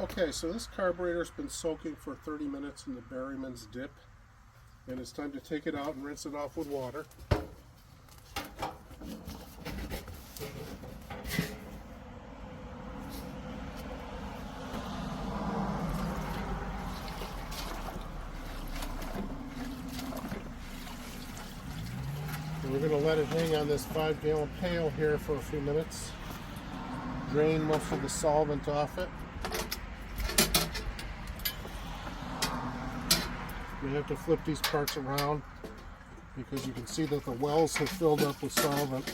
Okay, so this carburetor's been soaking for 30 minutes in the Berryman's dip, and it's time to take it out and rinse it off with water. And we're going to let it hang on this 5-gallon pail here for a few minutes. Drain most of the solvent off it. We have to flip these parts around because you can see that the wells have filled up with solvent.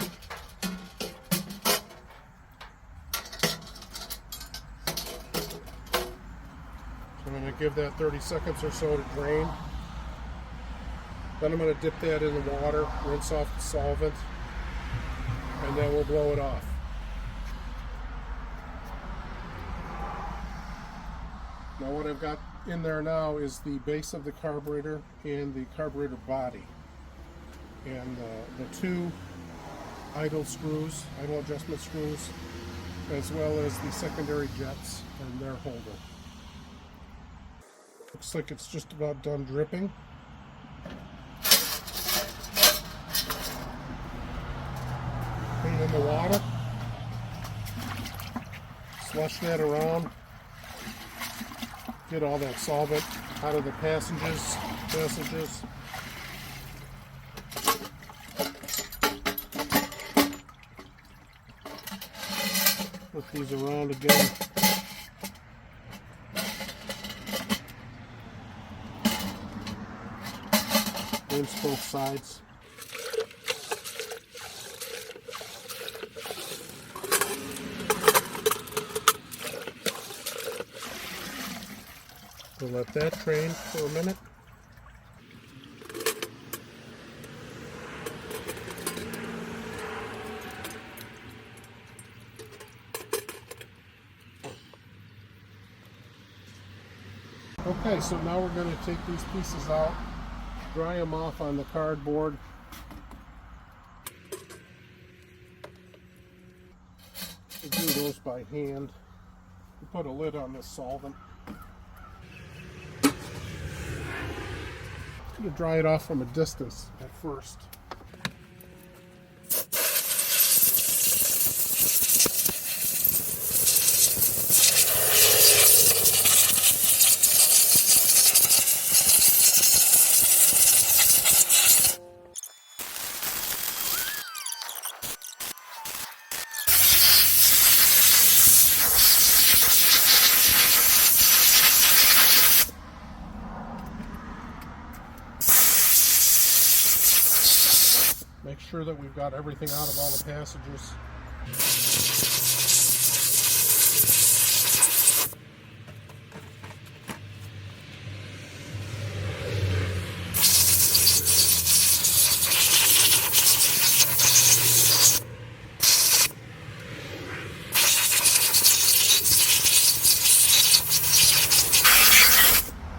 So I'm going to give that 30 seconds or so to drain. Then I'm going to dip that in the water, rinse off the solvent, and then we'll blow it off. Now what I've got in there now is the base of the carburetor and the carburetor body. And the two idle screws, idle adjustment screws, as well as the secondary jets and their holder. Looks like it's just about done dripping. Put it in the water. Slush that around. Get all that solvent out of the passages. Put these around again. Rinse both sides. We'll let that drain for a minute. Okay, so now we're going to take these pieces out, dry them off on the cardboard. We'll do those by hand. We put a lid on this solvent. I'm going to dry it off from a distance at first. Make sure that we've got everything out of all the passages.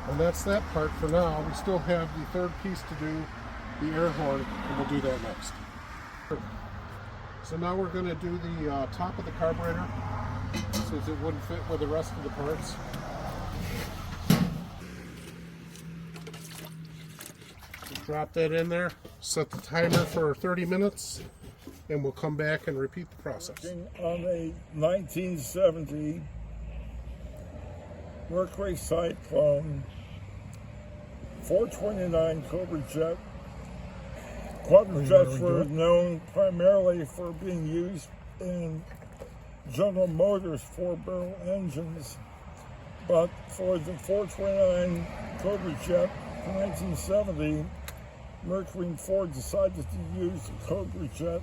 And that's that part for now. We still have the third piece to do, the air horn, and we'll do that next. So now we're going to do the top of the carburetor, since it wouldn't fit with the rest of the parts. Just drop that in there, set the timer for 30 minutes, and we'll come back and repeat the process. On a 1970 Mercury Cyclone 429 CobraJet. QuadraJets were known primarily for being used in General Motors 4-barrel engines, but for the 429 CobraJet in 1970, Mercury and Ford decided to use the CobraJet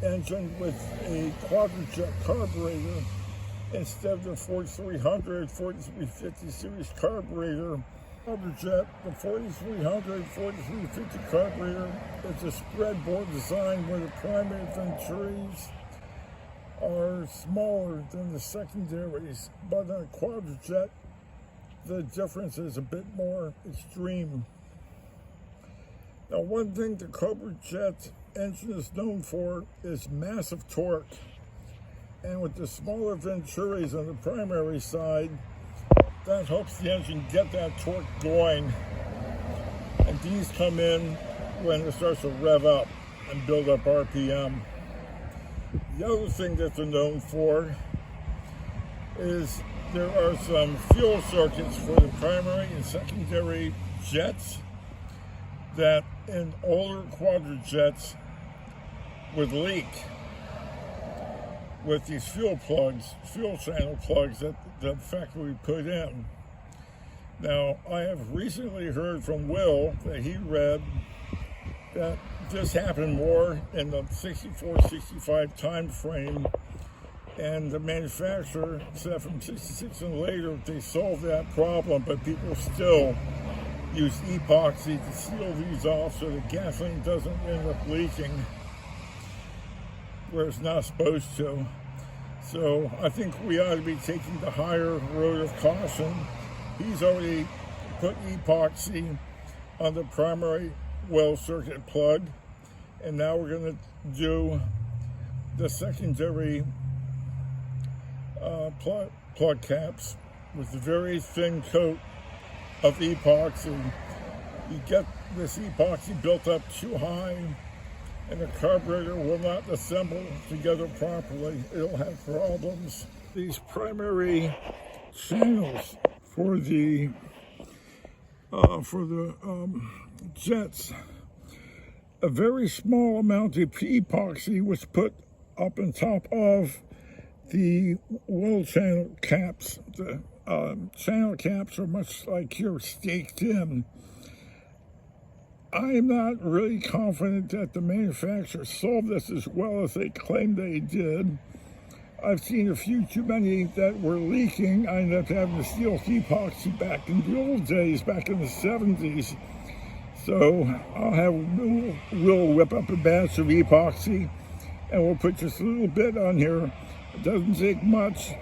engine with a QuadraJet carburetor instead of the 4300, 4350 series carburetor. CobraJet, the 4300, 4350 carburetor is a spreadboard design where the primary venturis are smaller than the secondaries, but in a QuadraJet, the difference is a bit more extreme. Now, one thing the CobraJet engine is known for is massive torque. And with the smaller venturis on the primary side, that helps the engine get that torque going. And these come in when it starts to rev up and build up RPM. The other thing that they're known for is there are some fuel circuits for the primary and secondary jets that in older QuadraJets would leak with these fuel channel plugs that the factory put in. Now, I have recently heard from Will that he read that this happened more in the 64, 65 time frame, and the manufacturer said from 66 and later they solved that problem, but people still use epoxy to seal these off so the gasoline doesn't end up leaking where it's not supposed to. So I think we ought to be taking the higher road of caution. He's already put epoxy on the primary well circuit plug, and now we're going to do the secondary plug caps with a very thin coat of epoxy. You get this epoxy built up too high and the carburetor will not assemble together properly. It'll have problems. These primary channels for the jets, a very small amount of epoxy was put up on top of the wall channel caps. The channel caps are much like you're staked in. I am not really confident that the manufacturer solved this as well as they claim they did. I've seen a few too many that were leaking. I ended up having to steal epoxy back in the old days, back in the 70s. So I'll have Will whip up a batch of epoxy and we'll put just a little bit on here. It doesn't take much.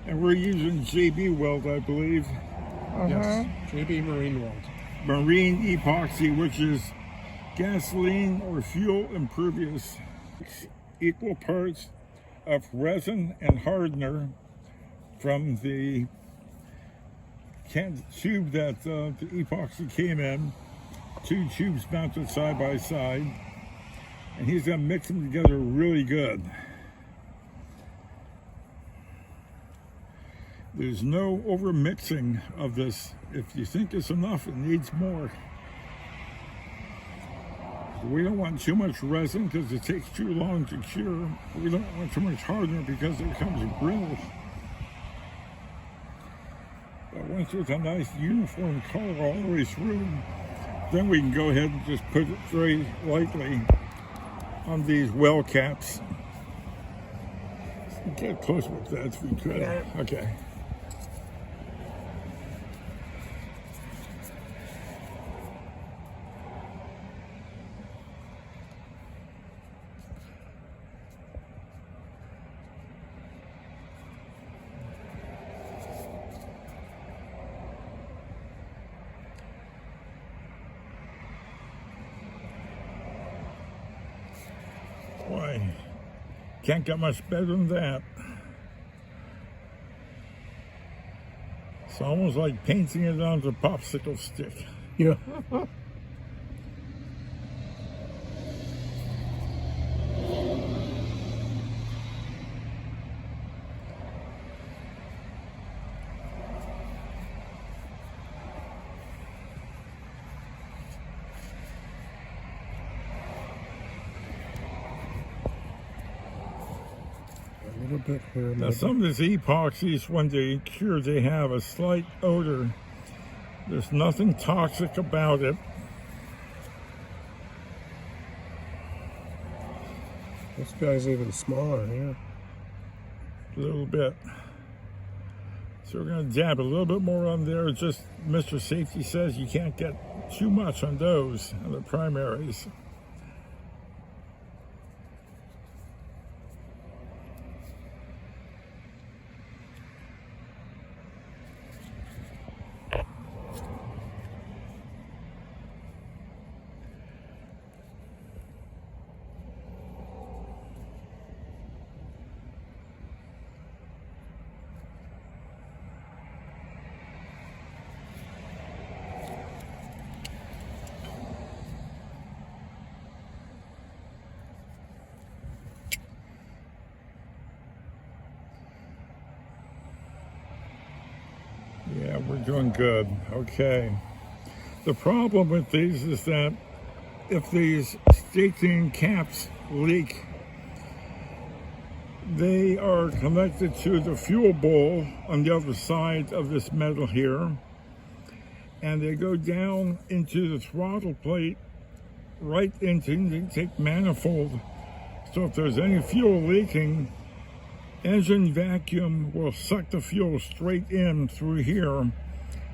And we're using JB Weld, I believe. Yes, JB Marine Weld. Marine epoxy, which is gasoline or fuel impervious. Equal parts of resin and hardener from the tube that the epoxy came in. 2 tubes mounted side by side. And he's going to mix them together really good. There's no over mixing of this. If you think it's enough, it needs more. We don't want too much resin because it takes too long to cure. We don't want too much hardener because it becomes brittle. But once it's a nice uniform color all the way through, then we can go ahead and just put it very lightly on these well caps. Get close with that if we could. Yeah. Okay. Boy, can't get much better than that. It's almost like painting it onto a popsicle stick. Yeah. A little bit here. Now, some of these epoxies, when they cure, they have a slight odor. There's nothing toxic about it. This guy's even smaller here. A little bit. So we're going to dab a little bit more on there. Just Mr. Safety says you can't get too much on those, on the primaries. Yeah, we're doing good. Okay. The problem with these is that if these staking caps leak, they are connected to the fuel bowl on the other side of this metal here, and they go down into the throttle plate, right into the intake manifold. So if there's any fuel leaking, engine vacuum will suck the fuel straight in through here,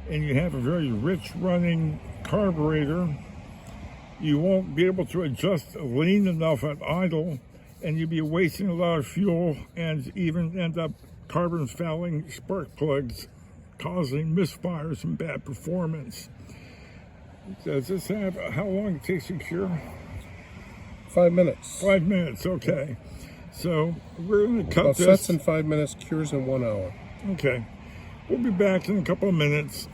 and you have a very rich running carburetor. You won't be able to adjust lean enough at idle, and you'll be wasting a lot of fuel and even end up carbon fouling spark plugs, causing misfires and bad performance. Does this have how long it takes to cure? 5 minutes. 5 minutes, okay. So we're going to cut Well, this. sets in 5 minutes, cures in 1 hour. Okay. We'll be back in a couple of minutes.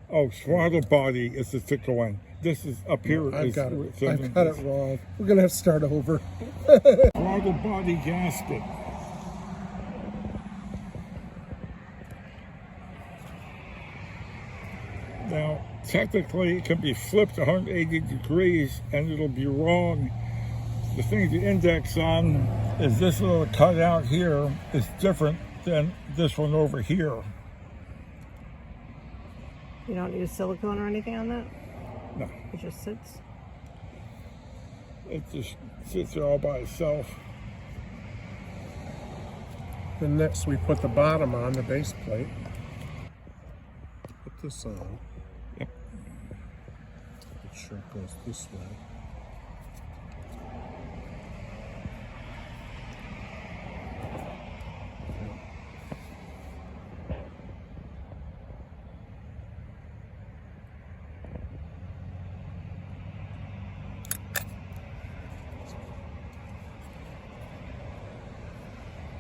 Oh, throttle body is the thicker one. This is up here. I've is- got it. so I've got it wrong. We're gonna have to start over. Throttle body gasket. Now, technically, it can be flipped 180 degrees and it'll be wrong. The thing to index on is this little cutout here is different than this one over here. You don't use silicone or anything on that? No, It just sits? it just sits there all by itself. Then next we put the bottom on, the base plate. Put this on. Yep. It sure goes this way.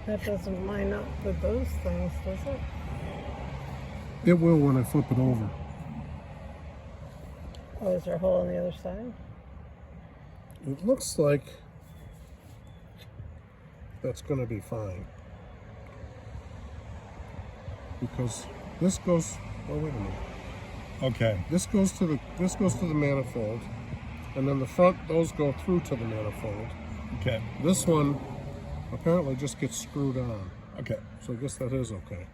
That doesn't line up with those things, does it? It will when I flip it over. Oh, is there a hole on the other side? It looks like that's going to be fine. Because this goes, oh wait a minute. Okay. This goes to the manifold, and then the front, those go through to the manifold. Okay. This one apparently just gets screwed on. Okay. So I guess that is okay.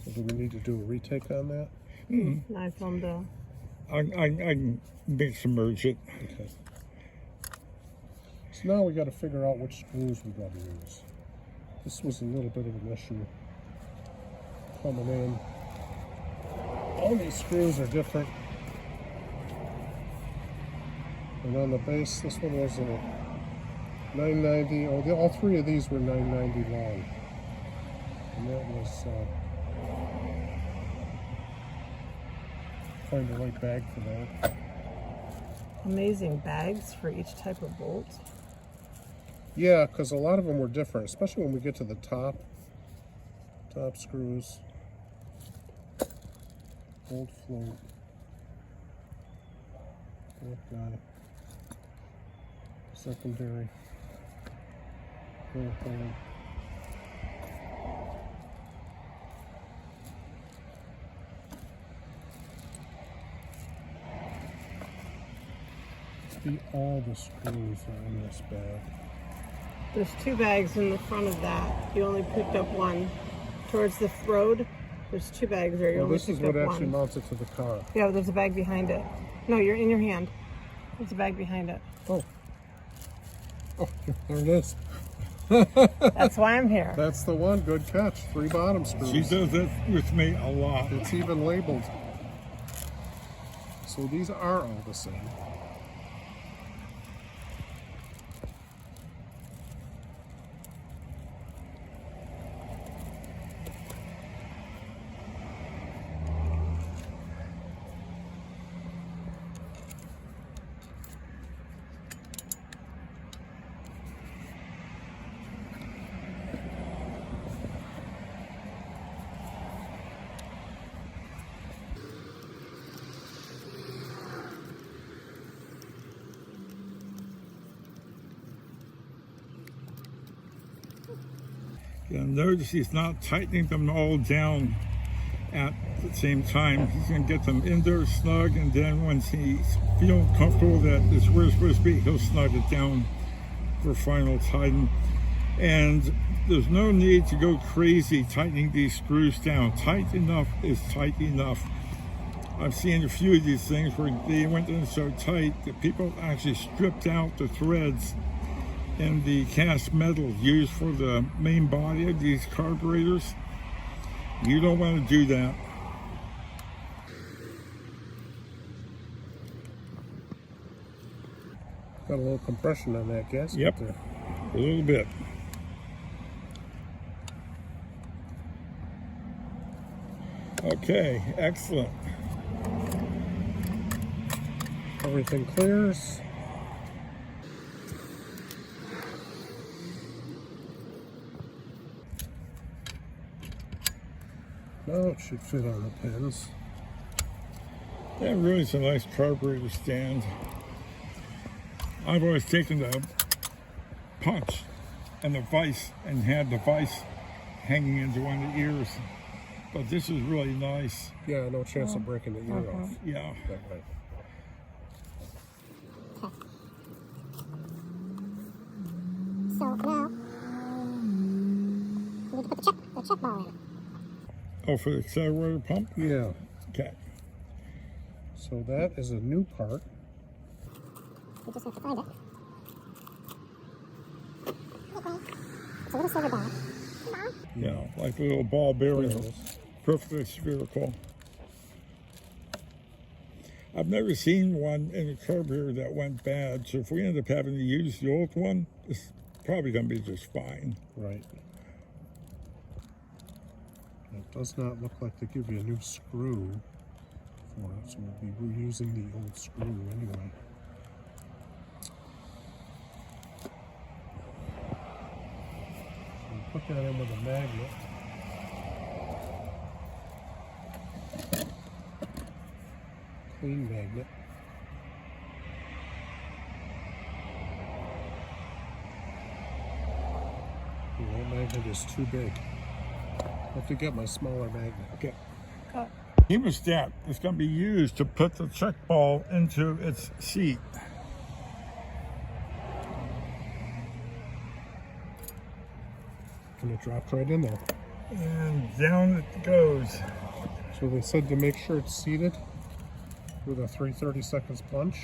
So do we need to do a retake on that? Nice one, Bill. I can submerge it. Okay. So now we got to figure out which screws we got to use. This was a little bit of an issue coming in. All these screws are different. And on the base, this one was a 990. Oh, all three of these were 990 long. And that was find the right bag for that. Amazing bags for each type of bolt. Yeah, because a lot of them were different, especially when we get to the top screws. Old float. That guy. Secondary. Overhaul. All the screws are in this bag. There's two bags in the front of that. You only picked up one. Towards the road, there's two bags there. You Well, only this is picked what up actually one. mounts it to the car. Yeah, but there's a bag behind it. No, you're in your hand. There's a bag behind it. Oh. Oh, there it is. That's why I'm here. That's the one. Good catch. 3 bottom screws. She does it with me a lot. It's even labeled. So these are all the same. And notice he's not tightening them all down at the same time. He's going to get them in there snug, and then once he's feeling comfortable that it's where it's supposed to be, he'll snug it down for final tighten. And there's no need to go crazy tightening these screws down. Tight enough is tight enough. I've seen a few of these things where they went in so tight that people actually stripped out the threads in the cast metal used for the main body of these carburetors. You don't want to do that. Got a little compression on that gasket. Yep, there. a little bit. Okay, excellent. Everything clears. Now it should fit on the pins. That really is a nice carburetor stand. I've always taken the punch and the vise and had the vise hanging into one of the ears. But this is really nice. Yeah, no chance of breaking the ear off. Yeah. That way. So now, we need to put the check ball in. Oh, for the accelerator pump? Yeah. Okay. So that is a new part. We just have to find it. It's a little silver ball. Yeah, like a little ball bearing. There it is. Perfectly spherical. I've never seen one in a carburetor that went bad, so if we end up having to use the old one, it's probably going to be just fine. Right. It does not look like they give you a new screw for it, so we'll be reusing the old screw anyway. So we put that in with a magnet. Clean magnet. That magnet is too big. I have to get my smaller magnet. Okay. Hemostat is going to be used to put the check ball into its seat. And it dropped right in there. And down it goes. So they said to make sure it's seated with a 3/32 punch.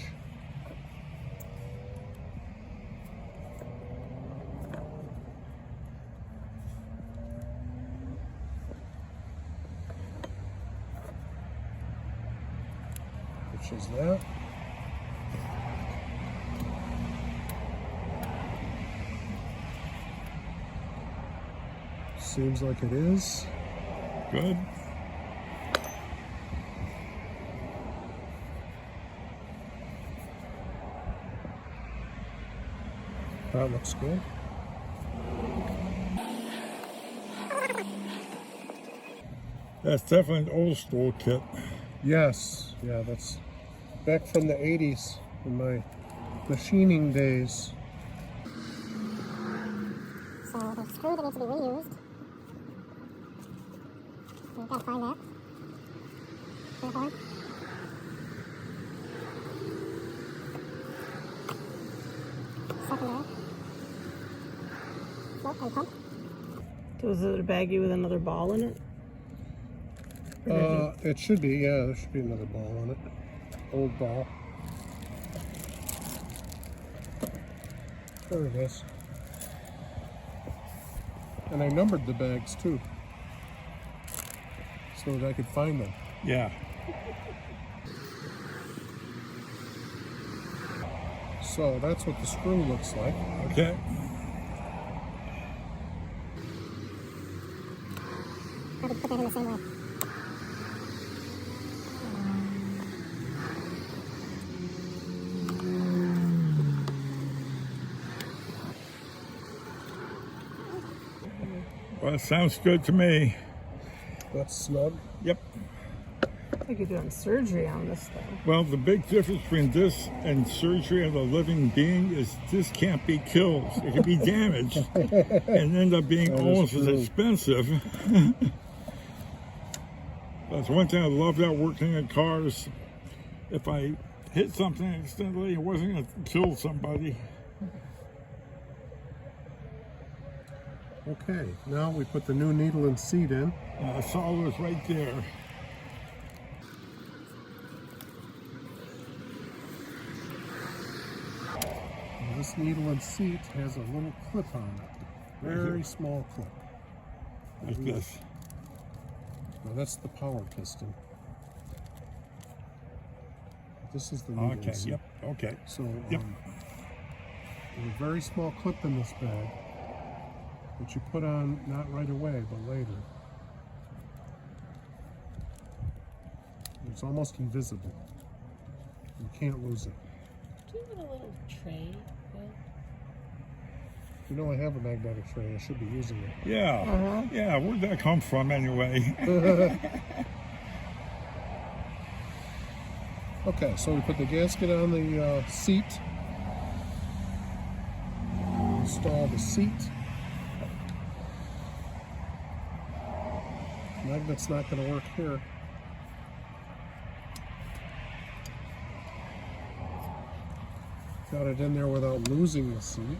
Which is that. Seems like it is. Good. That looks good. That's definitely an old school kit. Yes, yeah, that's back from the 80s in my machining days. So the screw that needs to be reused. We've got to find that. Clear horn. Secondary. Float and pump. So is it a baggie with another ball in it? It should be, yeah, there should be another ball on it. Old ball. There it is. And I numbered the bags too, so that I could find them. Yeah. So that's what the screw looks like. Okay. How to put that in the same way. Well, it sounds good to me. That's snug. Yep. Like you're doing surgery on this thing. Well, the big difference between this and surgery on a living being is this can't be killed. It can be damaged and end up being almost as expensive. That's one thing I love about working in cars. If I hit something accidentally, it wasn't going to kill somebody. Okay, now we put the new needle and seat in. I saw those right there. Now this needle and seat has a little clip on it. Very small clip. Like this. Now that's the power piston. This is the needle and seat. Yep, okay. So Yep. there's a very small clip in this bag that you put on not right away, but later. It's almost invisible. You can't lose it. Do you have a little tray, Will? You know I have a magnetic tray. I should be using it. Yeah, yeah, where'd that come from anyway? Okay, so we put the gasket on the seat. Install the seat. Magnet's not going to work here. Got it in there without losing the seat.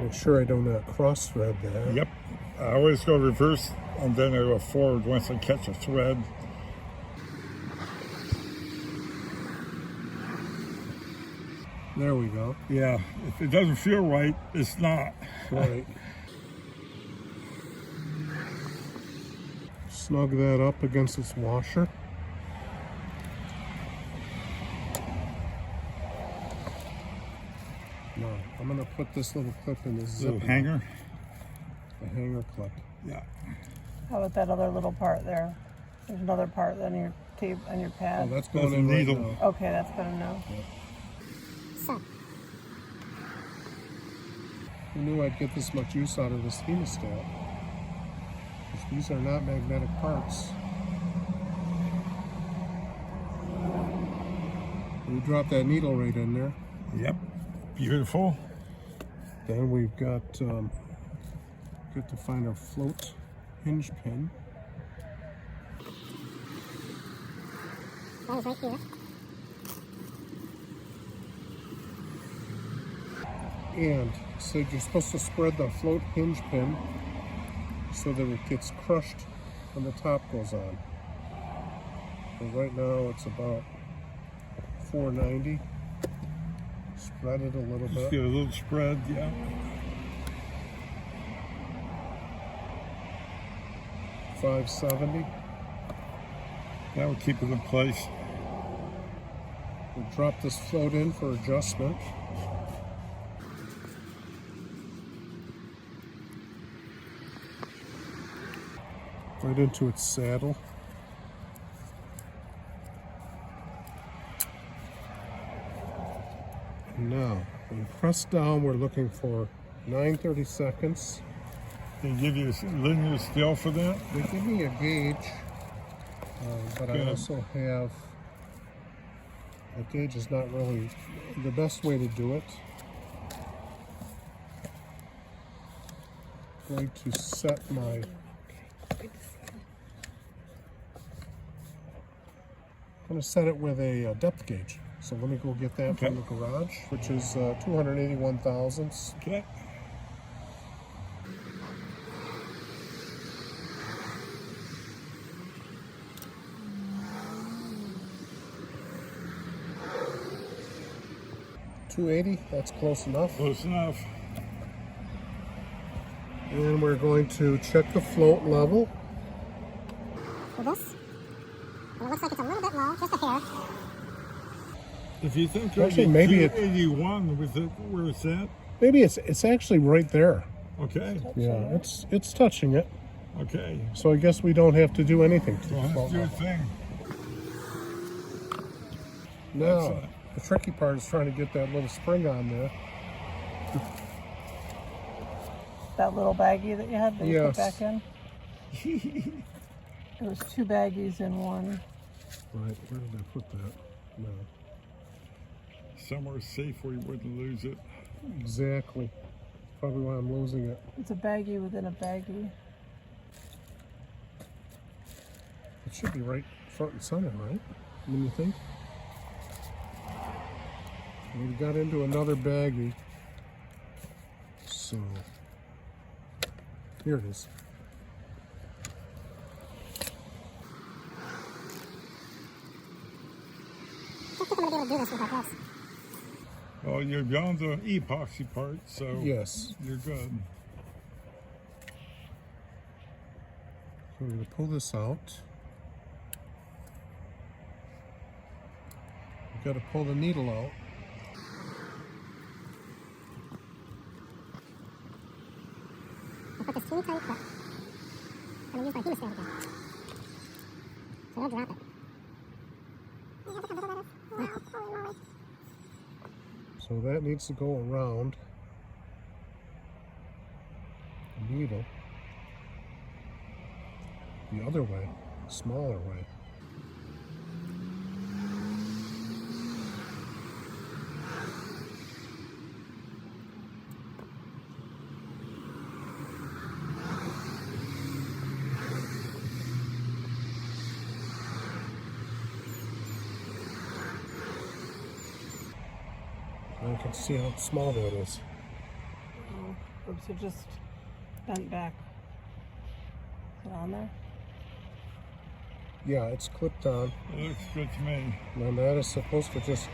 Make sure I don't cross thread that. Yep, I always go reverse and then I go forward once I catch a thread. There we go. Yeah, if it doesn't feel right, it's not. Right. Snug that up against this washer. Now, I'm going to put this little clip in this Little zipper. hanger. The hanger clip. Yeah. How about that other little part there? There's another part on your tape on your Oh, pad. that's going That's a in right needle. now. Okay, that's good to know. So, Who knew I'd get this much use out of this hemostat? 'Cause these are not magnetic parts. We drop that needle right in there. Yep, beautiful. Then we've got to find our float hinge pin. that is right here. And so you're supposed to spread the float hinge pin so that it gets crushed when the top goes on. So right now it's about 490. Spread it a little Just bit. get a little spread, yeah. $570. That will keep it in place. We'll drop this float in for adjustment. Right into its saddle. Now, when you press down, we're looking for 9/32. They give you a linear scale for that? They give me a gauge, but I Good. also have, a gauge is not really the best way to do it. I'm going to set my, I'm going to set it with a depth gauge. So let me go get that from the garage, which is 281 thousandths. Okay. $280, that's close enough. Close enough. And we're going to check the float level. For this. And it looks like it's a little bit low, just a hair. If you think Actually, maybe it- 81 with it, where it's at, Maybe it's actually right there. okay, Yeah, it's touching it. okay. So I guess we don't have to do anything to Well, the let's float do a level. thing. Now, the tricky part is trying to get that little spring on there. that little baggie that you had that you put Yes. back in? There was 2 baggies in one. Right, where did I put that? No. Somewhere safe where you wouldn't lose it. Exactly. Probably why I'm losing it. It's a baggie within a baggie. It should be right front and center, right? When you think? We got into another baggie. So, here it is. I don't think I'm gonna be able to do this with our gloves. Well, you're beyond the epoxy part, so Yes. you're good. So we're going to pull this out. We've got to pull the needle out. I'll put this teeny tiny clip. I'm gonna use my hemostat again. So don't drop it. Yeah, look how little that is. Wow, holy moly. So that needs to go around the needle the other way, smaller way. Now you can see how small that is. Oh, oops, it just bent back. Is it on there? Yeah, it's clipped on. It looks good to me. Now that is supposed to just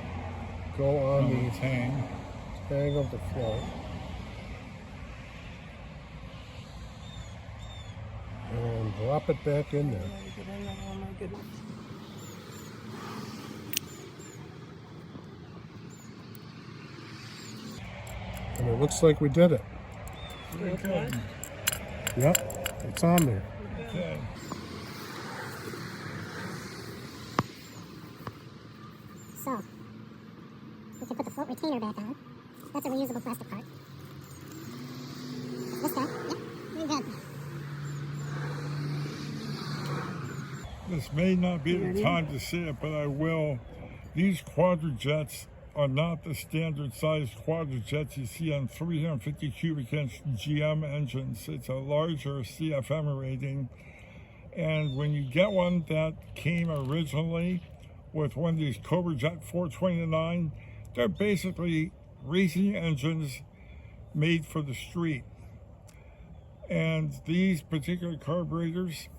go on the hang. tang of the float. And drop it back in there. Let me get in there. Oh my goodness. And it looks like we did it. Very good. Yep, it's on there. Okay. So, we can put the float retainer back on. That's a reusable plastic part. This guy, yep, very good. This may not be the time to say it, but I will. These QuadraJets are not the standard size QuadraJets you see on 350 cubic inch GM engines. It's a larger CFM rating. And when you get one that came originally with one of these CobraJet 429, they're basically racing engines made for the street. And these particular carburetors,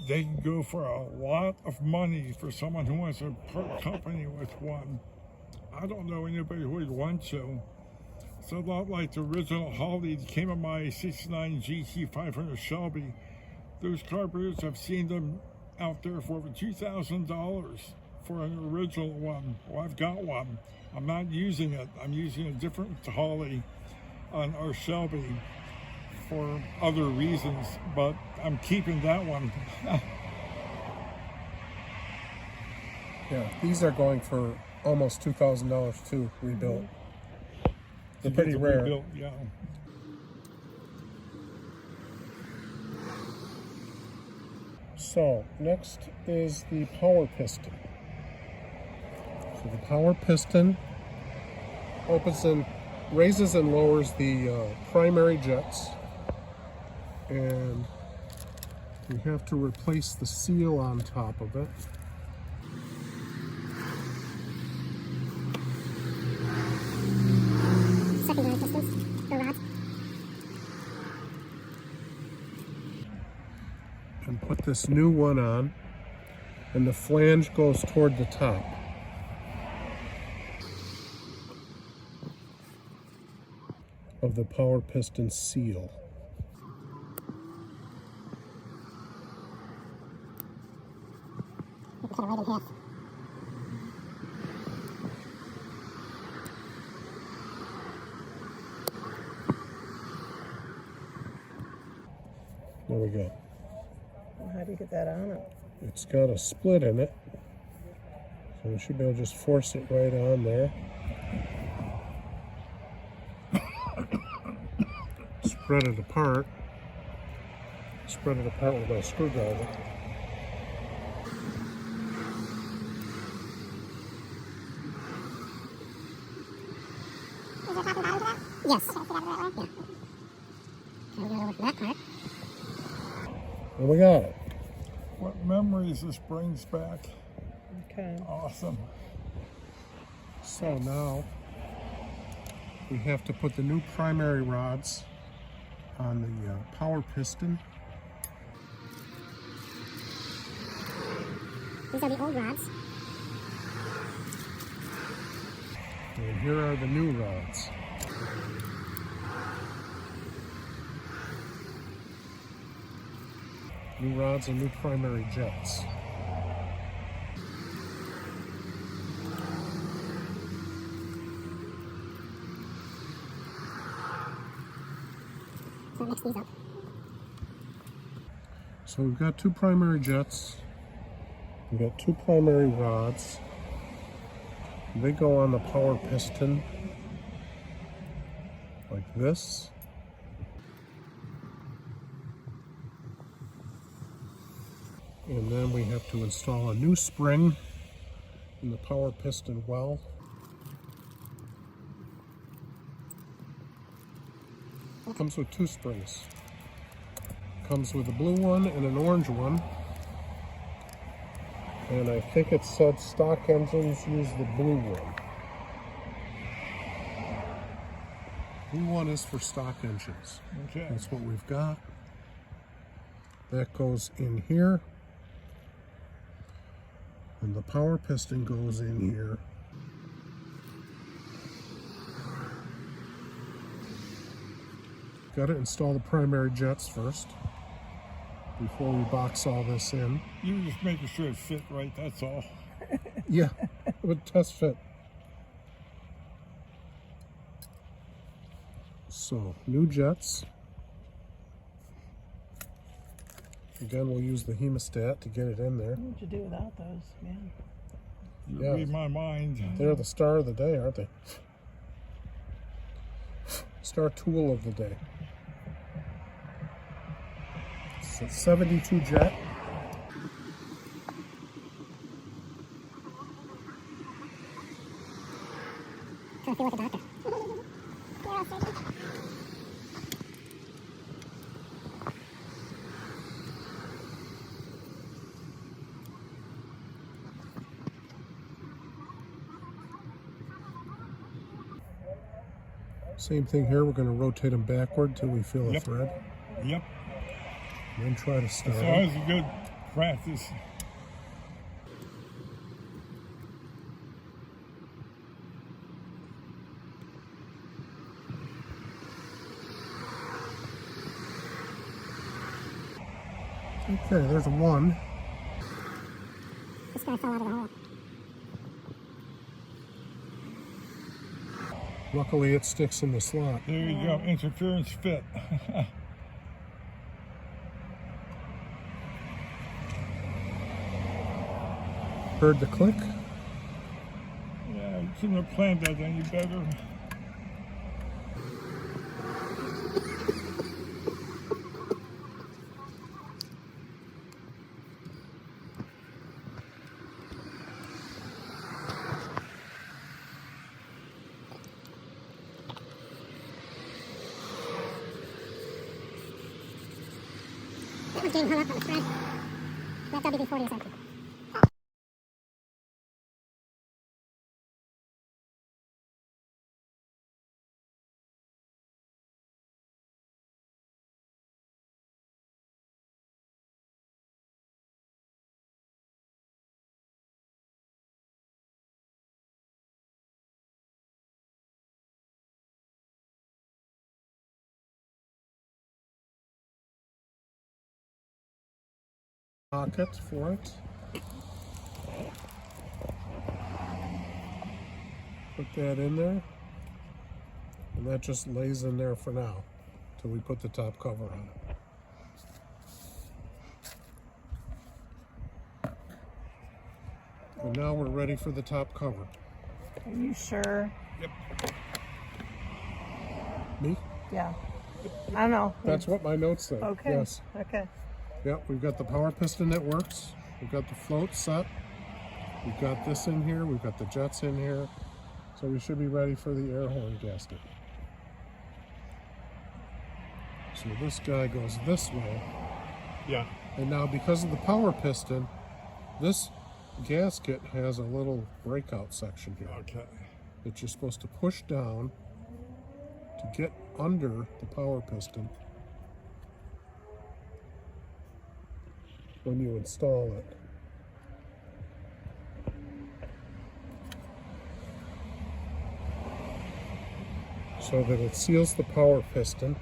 they can go for a lot of money for someone who wants to part company with one. I don't know anybody who would want to. It's a lot like the original Holley that came in my 69 GT 500 Shelby. Those carburetors, I've seen them out there for over $2,000 for an original one. Well, I've got one. I'm not using it. I'm using a different Holley on our Shelby for other reasons, but I'm keeping that one. Yeah, these are going for almost $2,000 too, rebuilt. They're pretty rare. Rebuilt, yeah. So, next is the power piston. So the power piston opens and raises and lowers the primary jets. And we have to replace the seal on top of it. Secondary pistons, the rods. And put this new one on, and the flange goes toward the top. Of the power piston seal. We can cut it right in half. There we go. How do you get that on it? It's got a split in it, so we should be able to just force it right on there. spread it apart. Spread it apart with my screwdriver. Is there top and bottom to that? Yes. Okay, so that's the right way? Yeah. Okay, we're gonna look for that part. And we got it. What memories this brings back. Okay. Awesome. So now we have to put the new primary rods on the power piston. These are the old rods. And here are the new rods. New rods and new primary jets. So mix these up. So we've got two primary jets. We've got two primary rods. They go on the power piston like this. And then we have to install a new spring in the power piston well. It comes with two springs. Comes with a blue one and an orange one. And I think it said stock engines use the blue one. Blue one is for stock engines. Okay. That's what we've got. That goes in here. And the power piston goes in here. Got to install the primary jets first before we box all this in. You were just making sure it fit right, that's all. Yeah, it would test fit. So, new jets. Again, we'll use the hemostat to get it in there. What would you do without those, man? You Yeah. read my mind. They're the star of the day, aren't they? Star tool of the day. It's a 72 jet. Trying to feel like a doctor. You're all safe. Same thing here. We're going to rotate them backward till we feel a Yep. thread. Yep. And then try to start That's them. always a good practice. Okay, there's a one. This guy fell out of the hole. Luckily, it sticks in the slot. There you go. Interference fit. Heard the click. Yeah, you couldn't have planned that any better. That was getting hung up on the thread. That WD-40 is empty. Pocket for it. Put that in there. And that just lays in there for now till we put the top cover on it. And now we're ready for the top cover. Are you sure? Me? Yeah. I don't know. That's what my notes say. Okay. Yes. Okay. Yep, we've got the power piston that works. We've got the float set. We've got this in here. We've got the jets in here. So we should be ready for the air horn gasket. So this guy goes this way. Yeah. And now because of the power piston, this gasket has a little breakout section here Okay. that you're supposed to push down to get under the power piston when you install it. So that it seals the power piston.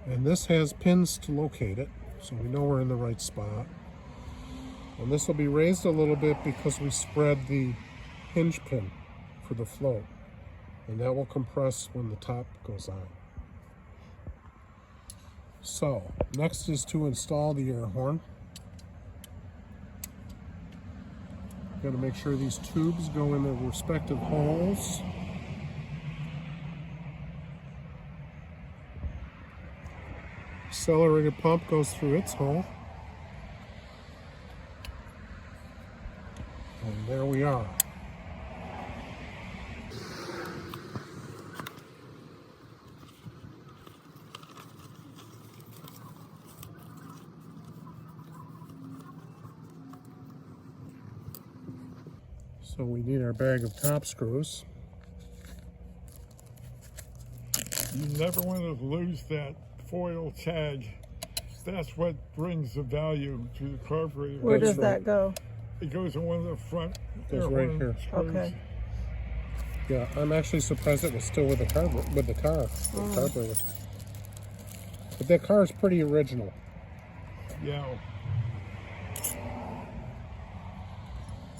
And this has pins to locate it, so we know we're in the right spot. And this will be raised a little bit because we spread the hinge pin for the float. And that will compress when the top goes on. So, next is to install the air horn. Got to make sure these tubes go in their respective holes. Accelerated pump goes through its hole. And there we are. So we need our bag of top screws. You never want to lose that foil tag. That's what brings the value to the carburetor. Where That's does right. that go? It goes in one of the front. Goes air right horn here. screws. Okay. Yeah, I'm actually surprised it was still with the car, the carburetor. But that car is pretty original. Yeah.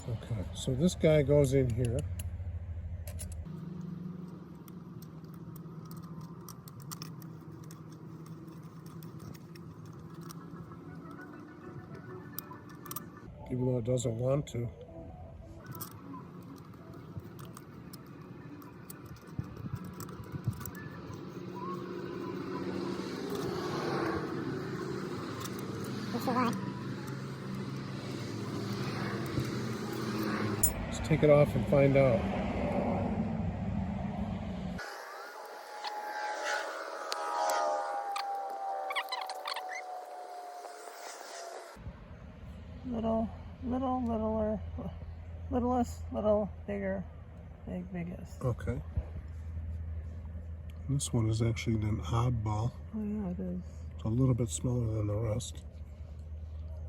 Okay, so this guy goes in here. Even though it doesn't want to. Not sure why. Let's take it off and find out. Littler, littlest, little, bigger, biggest. Okay. This one is actually an oddball. Oh yeah, it is. It's a little bit smaller than the rest.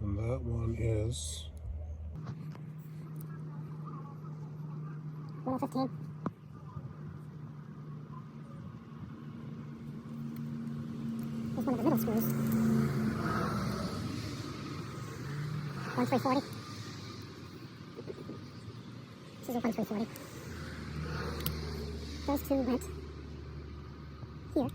And that one is 115. Here's one of the middle screws. 1340. This is a 1340. Those two went here.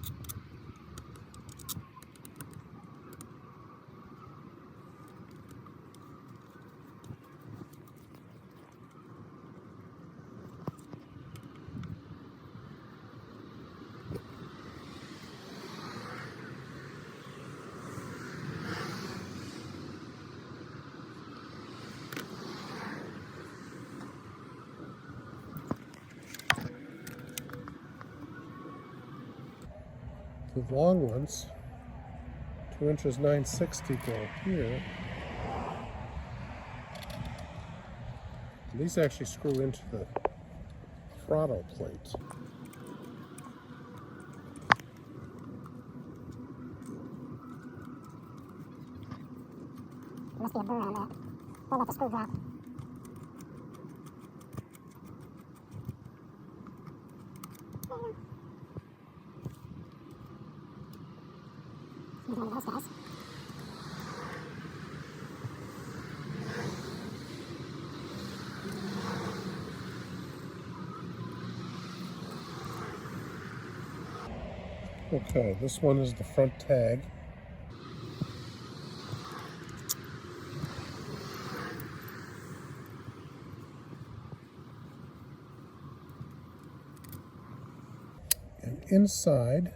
the long ones. 2 inches 9/60 go here. And these actually screw into the throttle plate. There must be a burr on that. Or let the screw drop. Here's one of those guys. Okay, this one is the front tag. And inside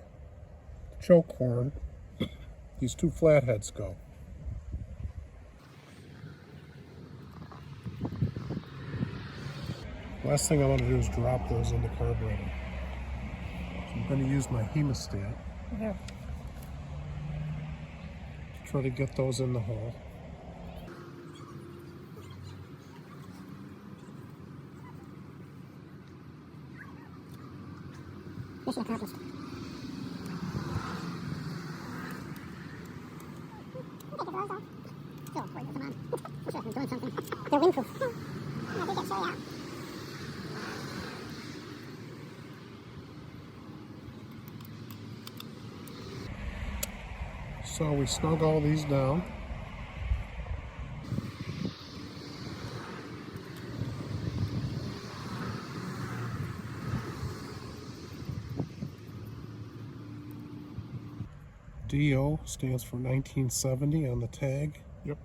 choke horn, these two flatheads go. Last thing I want to do is drop those in the carburetor. So I'm going to use my hemostat Yeah. to try to get those in the hole. Mission accomplished. Take the gloves off. Still, wait, come on. I should have been doing something. They're windproof. I think it's so, yeah. So we snug all these down. DO stands for 1970 on the tag. Yep.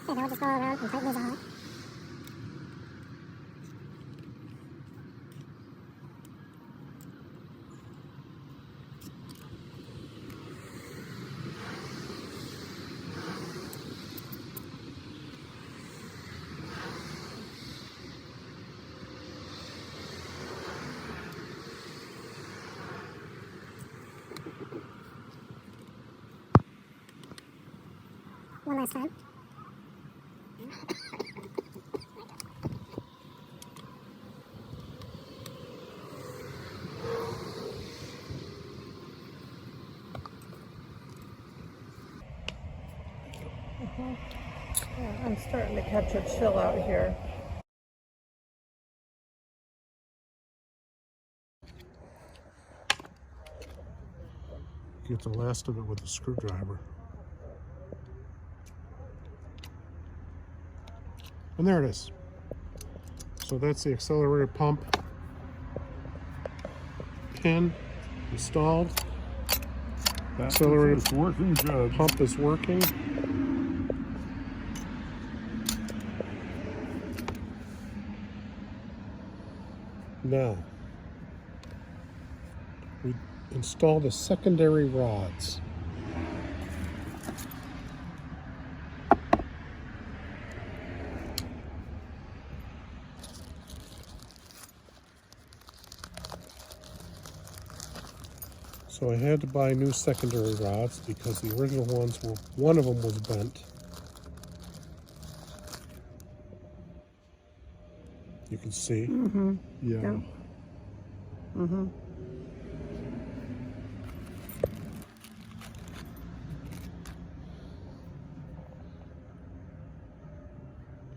Okay, now we'll just go around and tighten these on. One last time. Yeah, I'm starting to catch a chill out here. Get the last of it with a screwdriver. And there it is. So that's the accelerator pump pin installed. Accelerator working good. pump is working. Now, we install the secondary rods. So I had to buy new secondary rods because the original ones were, one of them was bent. You can see. Mm-hmm. Yeah. Yeah. Mm-hmm.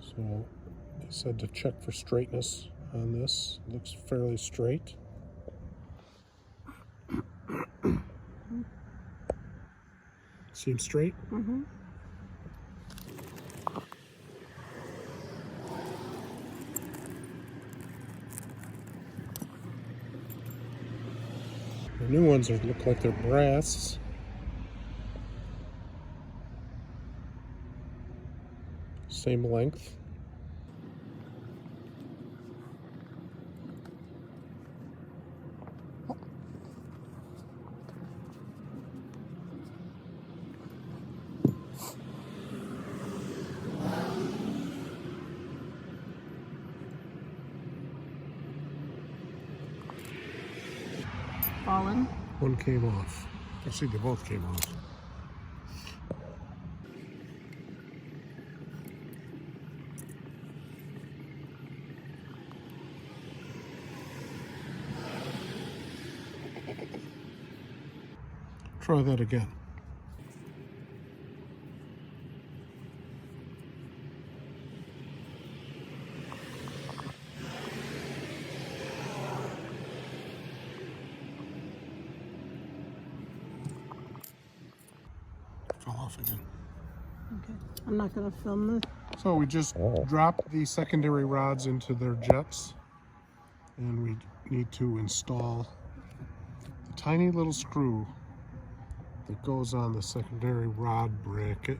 So they said to check for straightness on this. Looks fairly straight. Seems straight. Mm-hmm. The new ones look like they're brass. Same length. Fallen. One came off. Actually, they both came off. Try that again. Fell off again. Okay. I'm not going to film this. So we just drop the secondary rods into their jets, and we need to install the tiny little screw that goes on the secondary rod bracket.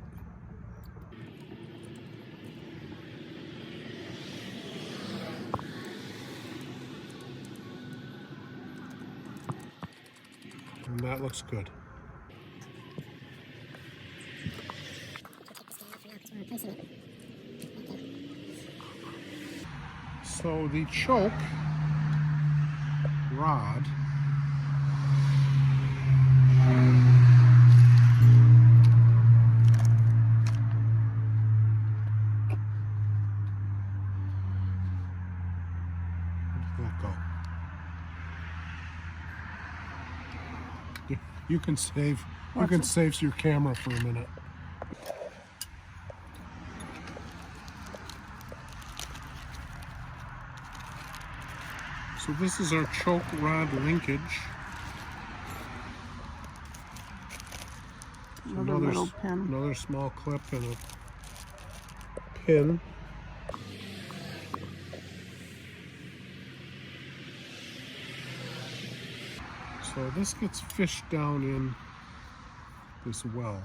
And that looks good. So the choke rod let go. You can save your camera for a minute. So this is our choke rod linkage. Another little pin. Another small clip and a pin. So this gets fished down in this well.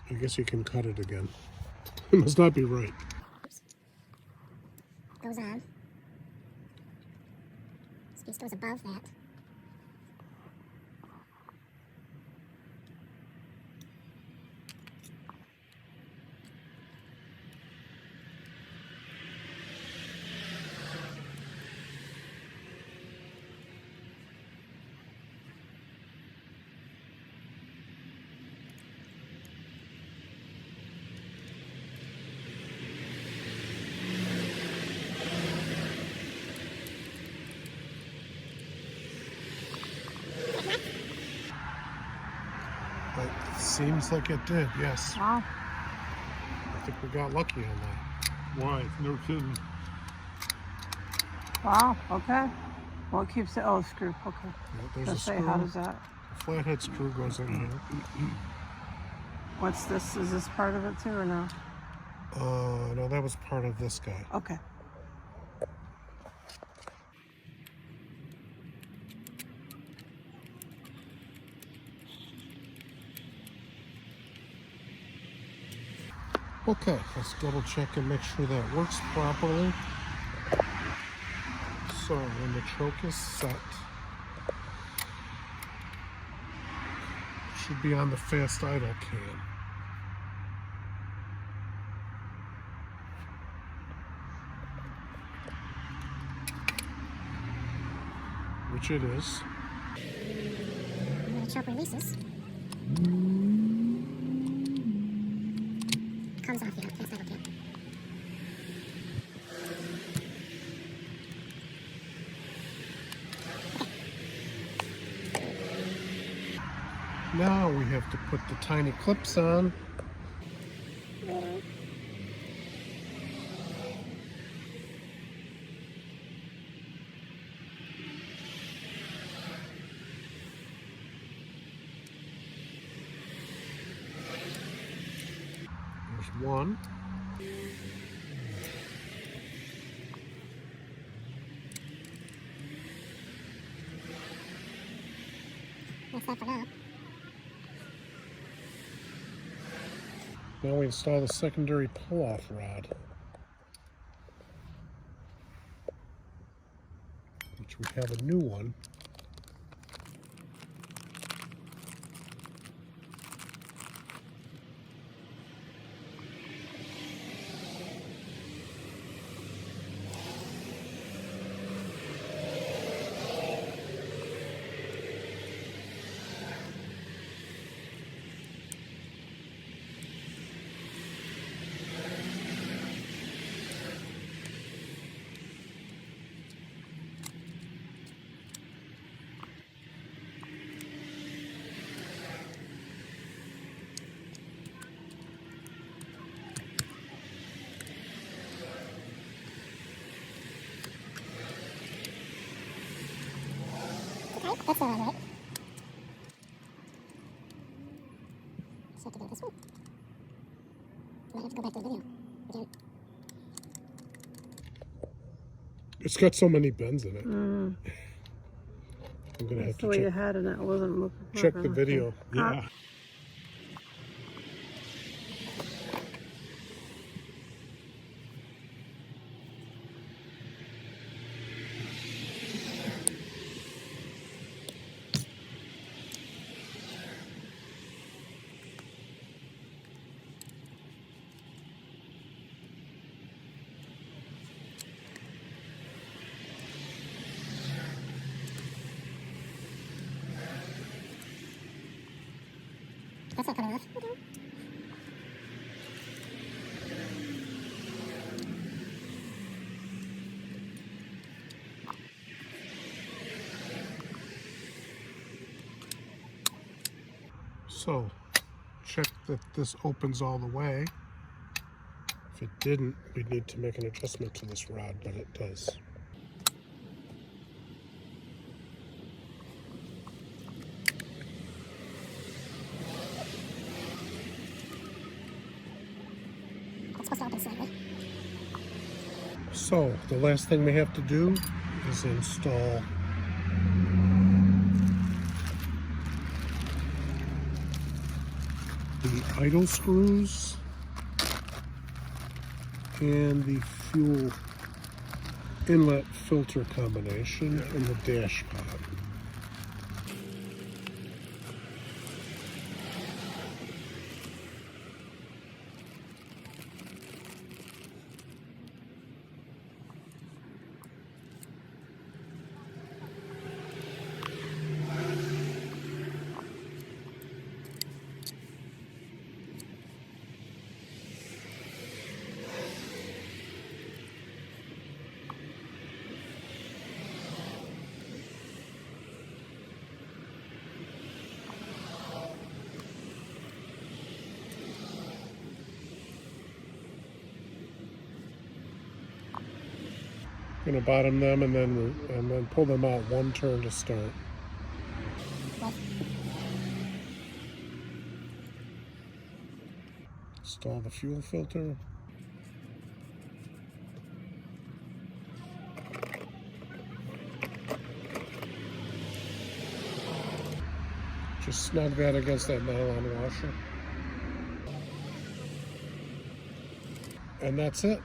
I guess you can cut it again. It must not be right. Goes on. This piece goes above that. It seems like it did, yes. Wow. I think we got lucky on that. Why? No kidding. Wow. Okay. Well, it keeps it. Oh, screw. Okay. Yeah, there's Let's a say, screw. how does that? A flathead screw goes in here. What's this? Is this part of it too, or no? No, that was part of this guy. Okay. Okay, let's double check and make sure that works properly. So when the choke is set, it should be on the fast idle can. Which it is. When the choke releases, comes off the fast idle can. Now we have to put the tiny clips on. There's one. That's that for now. Now we install the secondary pull-off rod, which we have a new one. That's not right. Just have to go this way. Might have to go back to the video again. It's got so many bends in it. Mm. I'm gonna have The to way you check, had it, it wasn't moving. check the video. Yeah. That's not coming off. Okay. So, check that this opens all the way. If it didn't, we'd need to make an adjustment to this rod, but it does. It's supposed to open slightly. So, the last thing we have to do is install the idle screws and the fuel inlet filter combination in the dash pod. Gonna bottom them and then pull them out one turn to start. Install the fuel filter. Just snug that against that nylon washer. And that's it.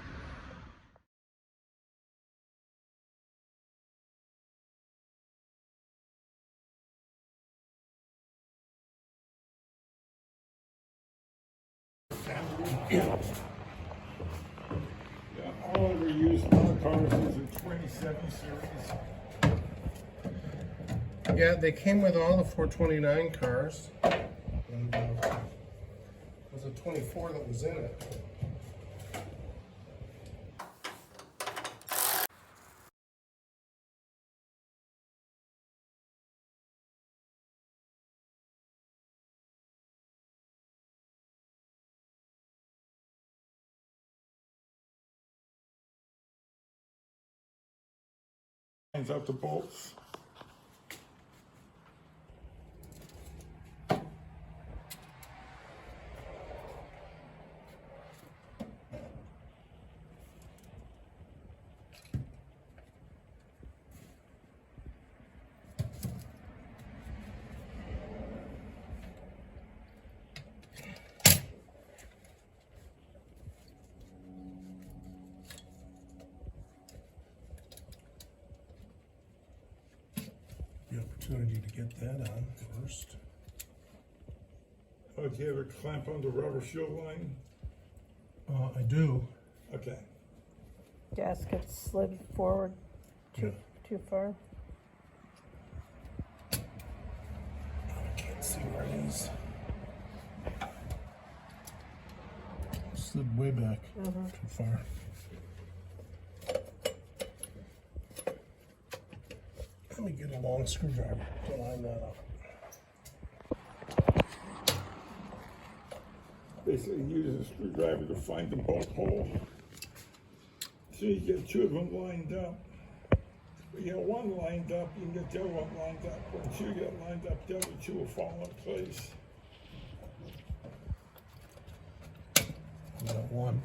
Yeah, all I ever used in our cars was a 27 series. Yeah, they came with all the 429 cars. And there was a 24 that was in it. Lines out the bolts. The opportunity to get that on first. Oh, do you have a clamp on the rubber fuel line? I do. Okay. Gasket slid forward too far. I can't see where it is. Slid way back too far. Let me get a long screwdriver to line that up. Basically use a screwdriver to find the bolt hole. So you get two of them lined up. You get one lined up, you can get the other one lined up. Once you get lined up, the other two will fall in place. Got one.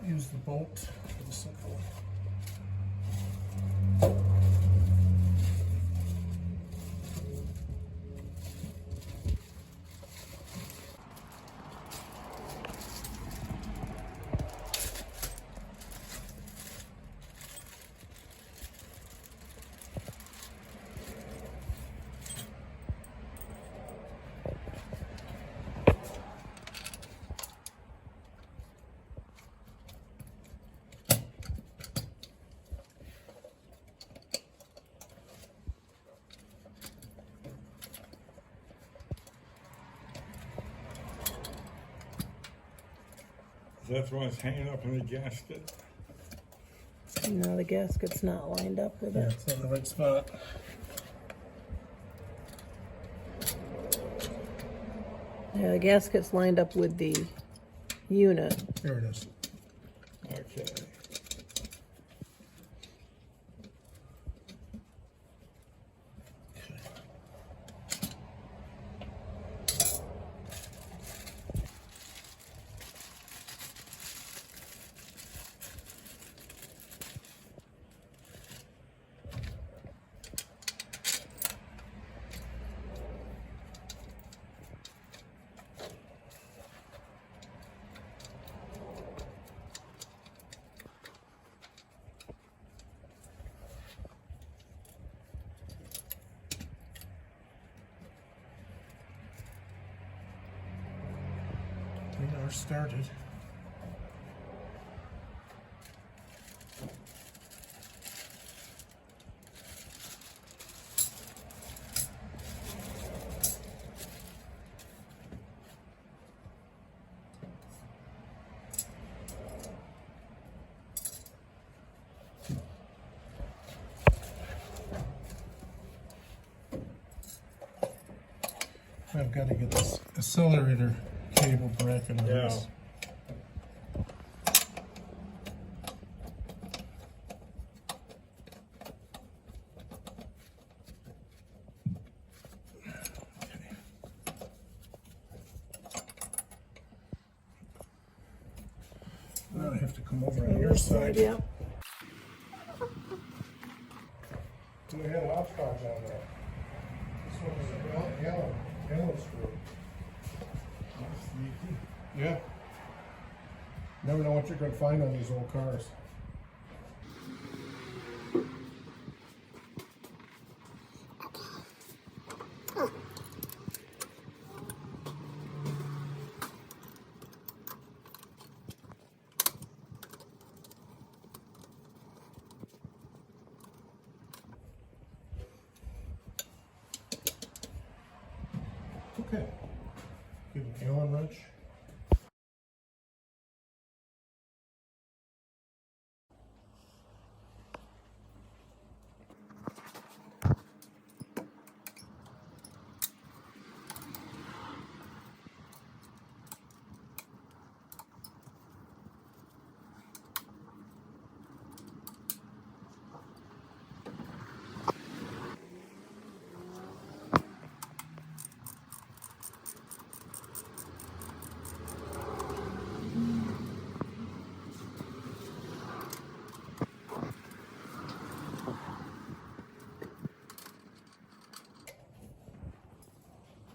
Use the bolt for the simple. That's why it's hanging up in the gasket. No, the gasket's not lined up with Yeah, it. it's not the right spot. Yeah, the gasket's lined up with the unit. There it is. Okay. We are started. I've got to get this accelerator cable bracket on this. Now I have to come over on your side. Yep. So we had an hodgepodge on there. This one is a Allen screw. Yeah. Never know what you're going to find on these old cars. Okay. Get an Allen wrench.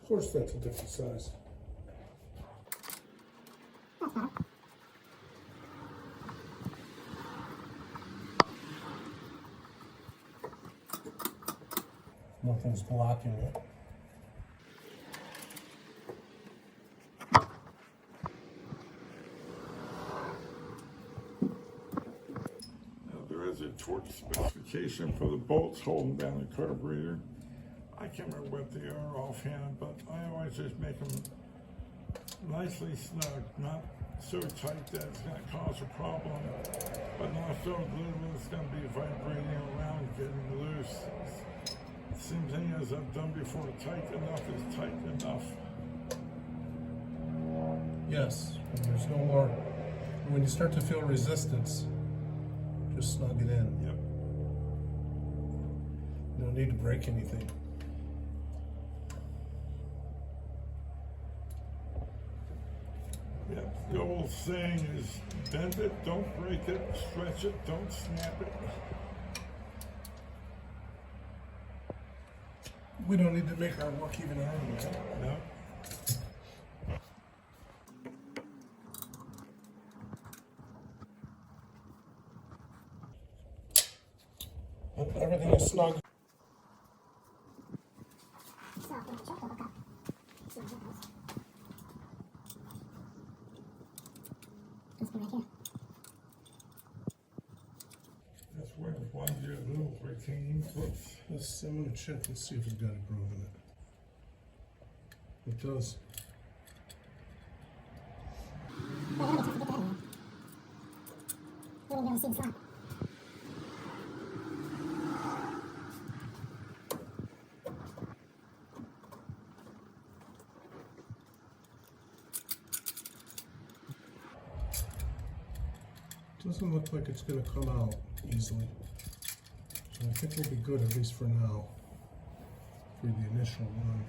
Of course, that's a different size. Nothing's blocking it. There is a torque specification for the bolts holding down the carburetor. I can't remember what they are offhand, but I always just make them nicely snug, not so tight that it's going to cause a problem, but not so loose that it's going to be vibrating around, getting loose. Same thing as I've done before. Tight enough is tight enough. Yes, and there's no more. When you start to feel resistance, just snug it in. Yep. You don't need to break anything. Yep. The old saying is bend it, don't break it, stretch it, don't snap it. We don't need to make our work even harder. No. Everything is snug. So, I'm going to check the hookup. See what that goes. Must be right here. That's where one of your little retaining clips. I'm going to check and see if it's got a groove in it. It does. But it'll be tough to get that in there. You wouldn't be able to see the slot. Doesn't look like it's going to come out easily. So I think we'll be good, at least for now, for the initial run.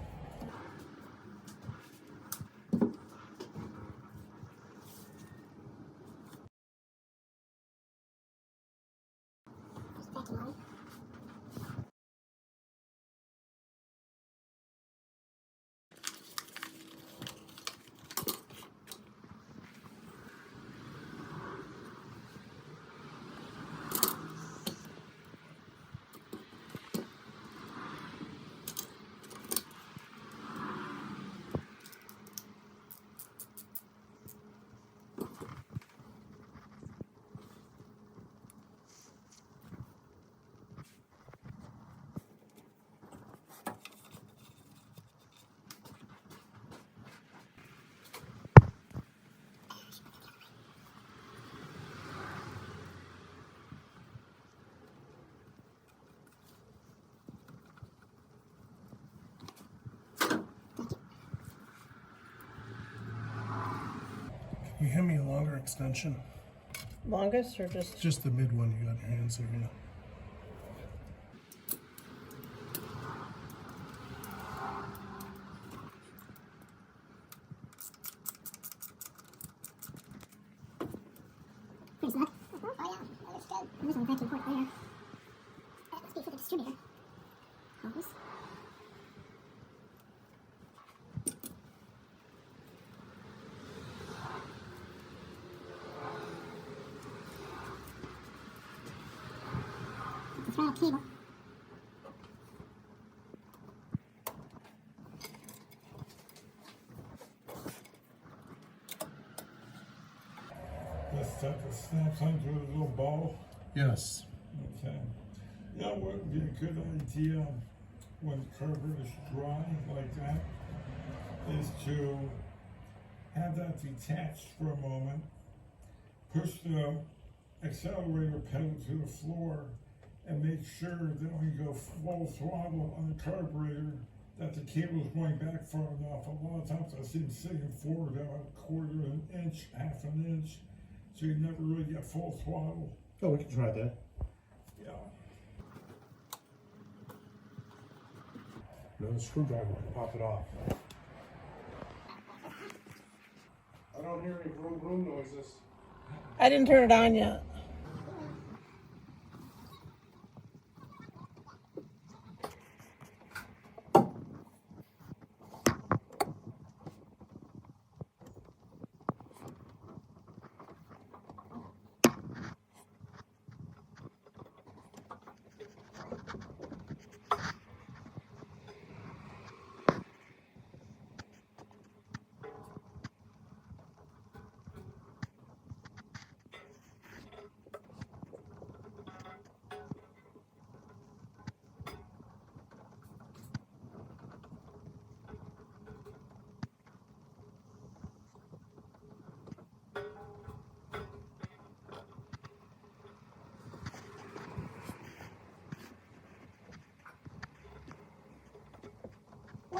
Just vacuum on. Can you hand me a longer extension? Longest or just? Just the mid one you got in your hands there, yeah. Pretty snug. Oh yeah, that looks good. There's a vacuum port there. That must be for the distributor. Hose. The throttle cable. This type of snaps onto a little ball. Yes. Okay. Yeah, what would be a good idea when the carburetor is dry like that is to have that detached for a moment, push the accelerator pedal to the floor, and make sure that when you go full throttle on the carburetor, that the cable is going back far enough. A lot of times I see them sitting forward about a quarter of an inch, half an inch, so you never really get full throttle. Oh, we can try that. Yeah. No screwdriver can pop it off. I don't hear any vroom vroom noises. I didn't turn it on yet.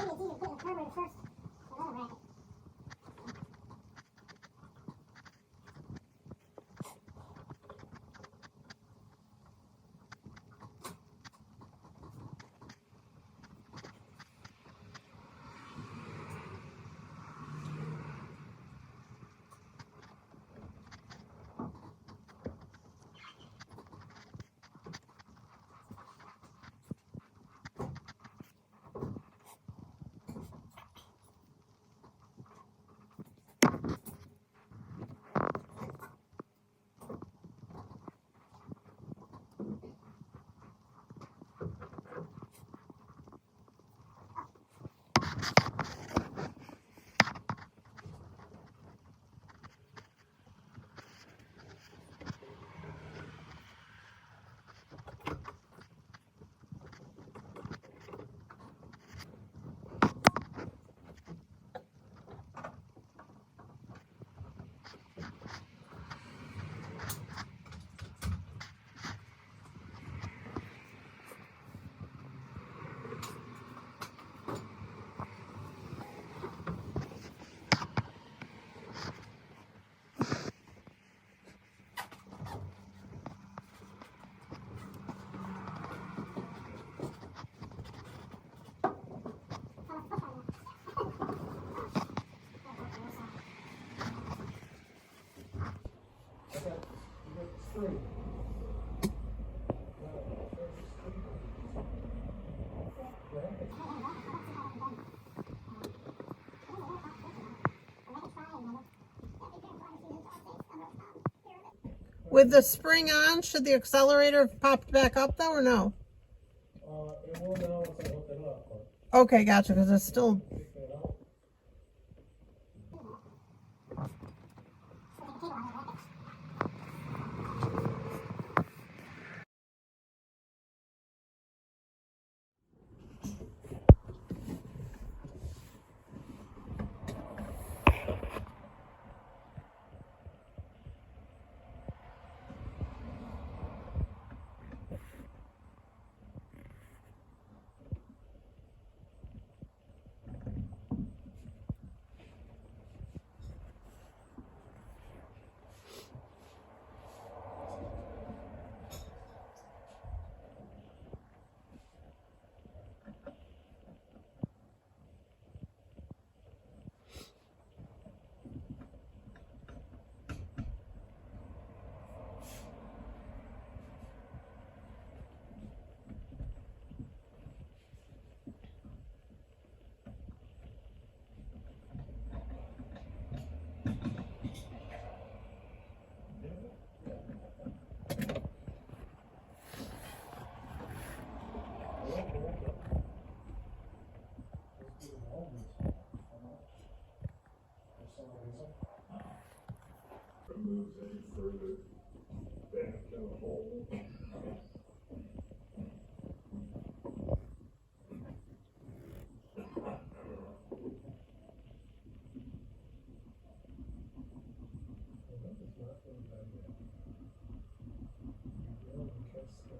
maybe it's easier to put in the carburetor first, another bracket. With the spring on, should the accelerator have popped back up though, or no? It will now once I hook it up, but Okay, gotcha, because it's still... take that out. Moves any further back in the hole.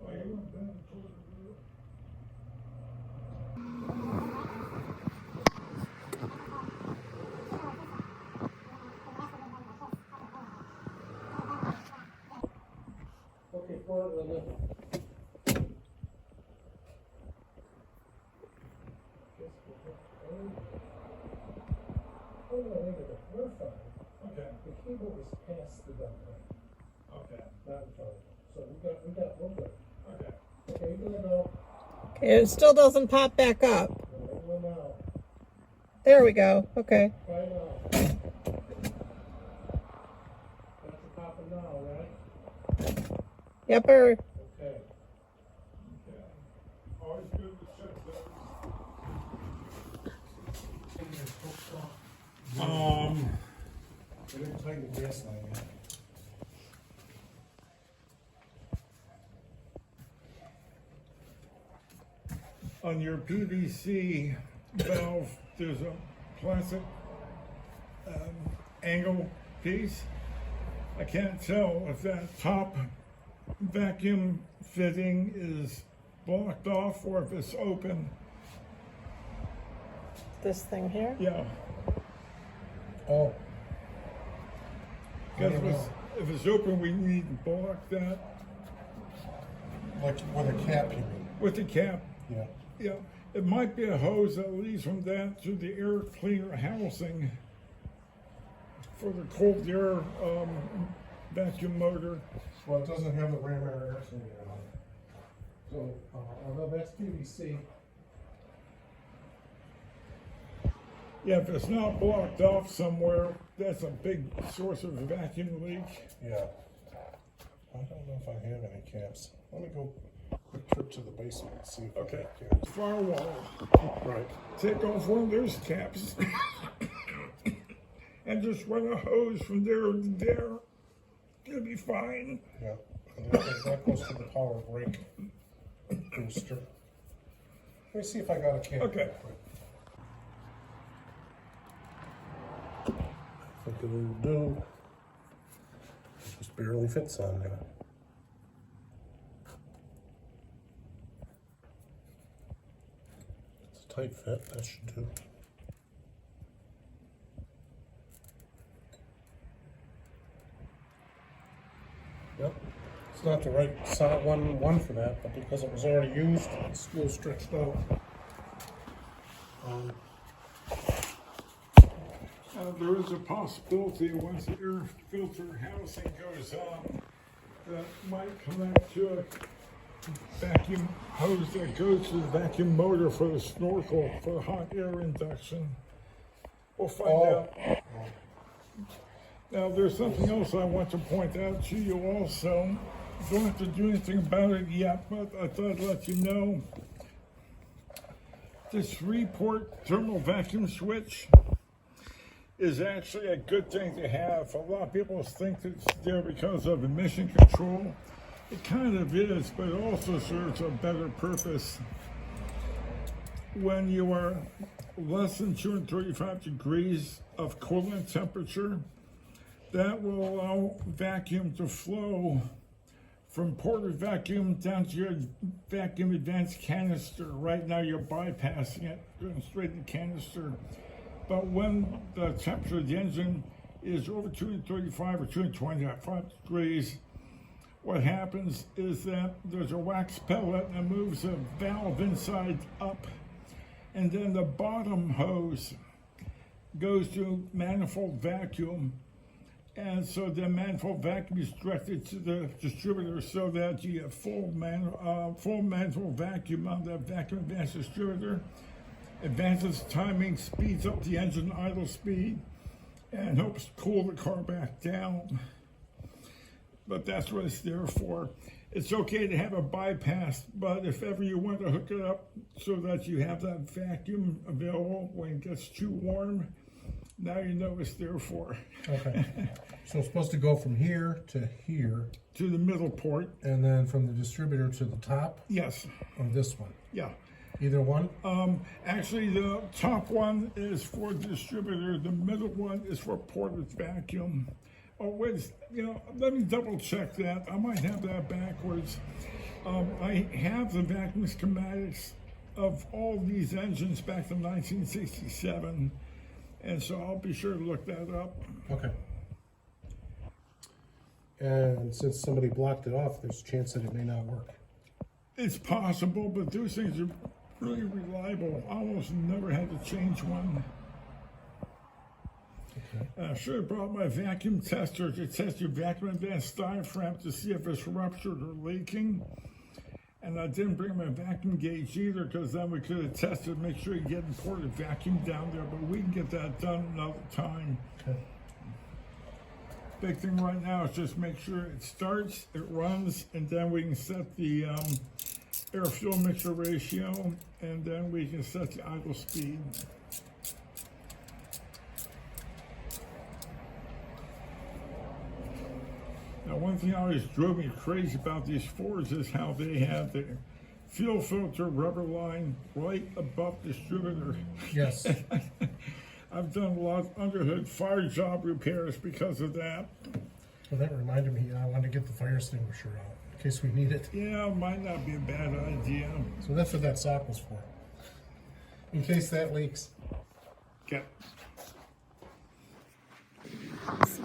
Oh, you went down toward the wheel. Okay, for the lift. Oh, no, wait a minute, we're fine. Okay, The cable is past the dump line, okay, not in front of it. So we're good. okay. Okay, you're gonna go. Okay, it still doesn't pop back up. Go now. There we go, okay. Try now. That's a popping now, right? Yepper. Okay. Okay. Always good to check those. We didn't tighten the gas line yet. On your PVC valve, there's a plastic angle piece. I can't tell if that top vacuum fitting is blocked off or if it's open. this thing here? Yeah. Oh. I Because don't know. if it's open, we need to block that Like with a cap, you mean? with the cap. Yeah. Yeah. It might be a hose that leads from that to the air cleaner housing for the cold air vacuum motor. Well, it doesn't have the ram air cylinder on it. So, although that's PVC. Yeah, if it's not blocked off somewhere, that's a big source of vacuum leak. Yeah. I don't know if I have any caps. Let me go quick trip to the basement and see if Okay. I have caps. Firewall. Right. Take off one of those caps and just run a hose from there to there. It'll be fine. Yeah. And that goes to the power brake booster. Let me see if I got a cap. Okay. I think it'll do. It just barely fits on there. It's a tight fit, that should do. Yep. It's not the right solid one for that, but because it was already used, it's a little stretched out. There is a possibility once the air filter housing goes on, that might connect to a vacuum hose that goes to the vacuum motor for the snorkel for hot air induction. We'll find out. Now, there's something else I want to point out to you also. Don't have to do anything about it yet, but I thought I'd let you know. This 3-port thermal vacuum switch is actually a good thing to have. A lot of people think it's there because of emission control. It kind of is, but it also serves a better purpose. When you are less than 235 degrees of coolant temperature, that will allow vacuum to flow from ported vacuum down to your vacuum advanced canister. Right now you're bypassing it, going straight to canister. But when the temperature of the engine is over 235 or 225 degrees, what happens is that there's a wax pellet that moves a valve inside up, and then the bottom hose goes to manifold vacuum. And so the manifold vacuum is directed to the distributor so that you get full manifold vacuum on that vacuum advanced distributor. Advances timing, speeds up the engine idle speed, and helps cool the car back down. But that's what it's there for. It's okay to have a bypass, but if ever you want to hook it up so that you have that vacuum available when it gets too warm, now you know it's there for. Okay. So it's supposed to go from here to here. To the middle port. And then from the distributor to the top? Yes. Of this one? Yeah. Either one? Actually, the top one is for the distributor. The middle one is for ported vacuum. Oh, wait, let me double check that. I might have that backwards. I have the vacuum schematics of all these engines back to 1967. And so I'll be sure to look that up. Okay. And since somebody blocked it off, there's a chance that it may not work. It's possible, but those things are really reliable. I almost never had to change one. Okay. I should have brought my vacuum tester to test your vacuum advanced diaphragm to see if it's ruptured or leaking. And I didn't bring my vacuum gauge either, because then we could have tested, make sure you get imported vacuum down there, but we can get that done another time. Okay. Big thing right now is just make sure it starts, it runs, and then we can set the air fuel mixture ratio, and then we can set the idle speed. Now, one thing always drove me crazy about these Fords is how they have the fuel filter rubber line right above the distributor. Yes. I've done a lot of underhood fire job repairs because of that. Well, that reminded me, I wanted to get the fire extinguisher out in case we need it. Yeah, might not be a bad idea. So that's what that sock was for. In case that leaks. Okay. Yes.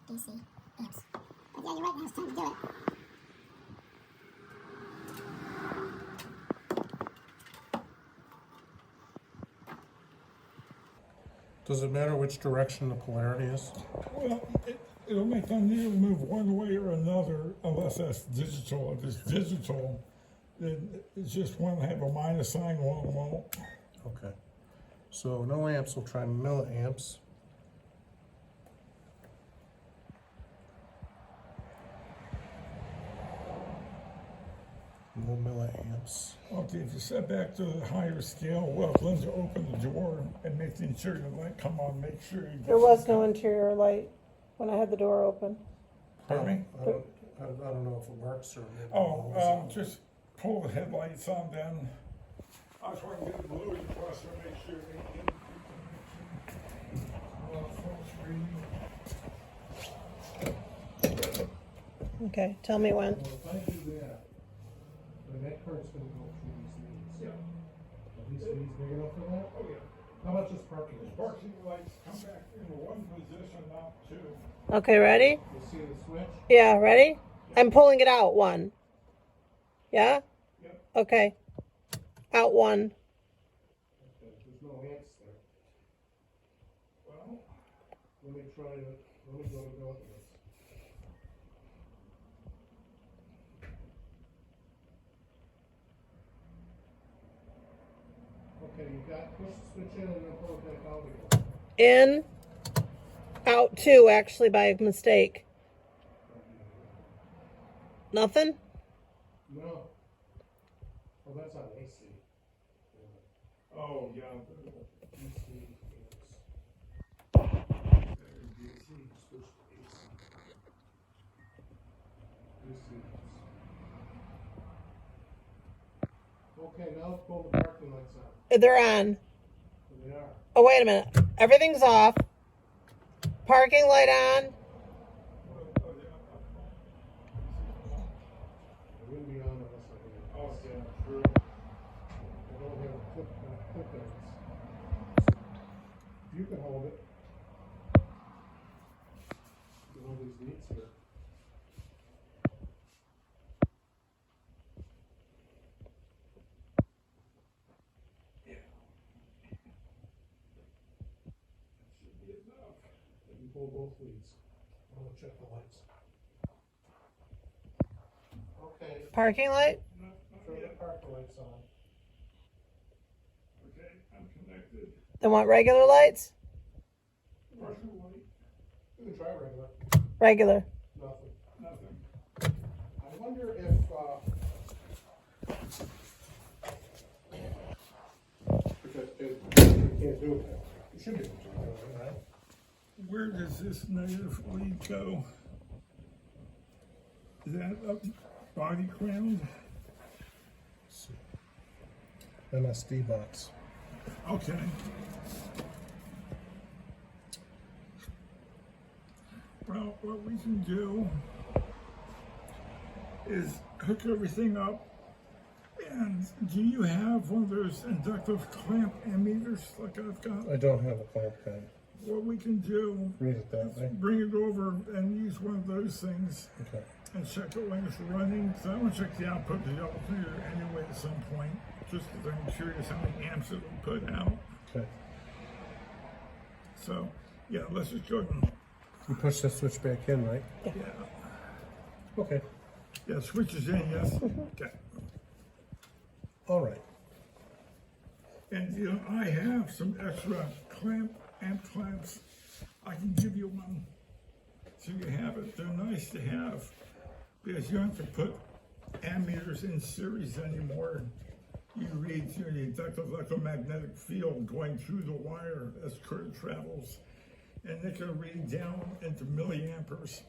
DC. Yes. But yeah, you're right, now it's time to do it. Does it matter which direction the polarity is? Well, it'll make the needle move one way or another unless that's digital. If it's digital, then it's just one will have a minus sign, one won't. Okay. So no amps, we'll try milliamps. No milliamps. Okay, if you set back to the higher scale, well, Linda open the door and make the interior light come on, make sure you There was no interior light when I had the door open. Pardon me? I don't know if it works or maybe Just pull the headlights on then. I was trying to get the blue across to make sure they get Okay, tell me when. Well, if I do that, then that current's gonna go through these leads. Yeah. Are these leads big enough for that? Oh, yeah. How about just parking? Parking lights come back into one position, not two. Okay, ready? You see the switch? Yeah, ready? I'm pulling it out, one. Yeah? Yep. Okay. Out one. Okay, there's no amps there. Well, Let me go to the other ones. Okay, you got, push the switch in and then pull it back out again. In. Out two, actually, by mistake. Nothing? No. Oh, that's on AC. oh, yeah. DC is. Okay, now let's pull the parking lights on. They're on. They are. Oh, wait a minute. Everything's off. Parking light on. They wouldn't be on unless I had. Oh, yeah, true. I don't have clip ends. You can hold it. You can hold these leads here. You pull both leads. I want to check the lights. Okay, Parking light? turn the parking lights on. Okay, I'm connected. Then want regular lights? Partial light, You can try regular. Regular. Nothing. nothing. I wonder if, it can't do it. It should be able to, right? Where does this negative lead go? Is that up body ground? MSD box. Okay. Well, what we can do is hook everything up. And do you have one of those inductive clamp ammeters like I've got? I don't have a clamp pen. What we can do Read it that way. is bring it over and use one of those things Okay. and check it when it's running. Because I want to check the output of the alternator anyway at some point, just because I'm curious how many amps it will put out. Okay. So, yeah, let's just go ahead and, You push the switch back in, right? yeah. Okay. Yeah, switches in, yes. Okay. All right. And you know, I have some extra amp clamps. I can give you one so you have it. They're nice to have because you don't have to put ammeters in series anymore. You read through the inductive electromagnetic field going through the wire as current travels, and they can read down into milliamperes.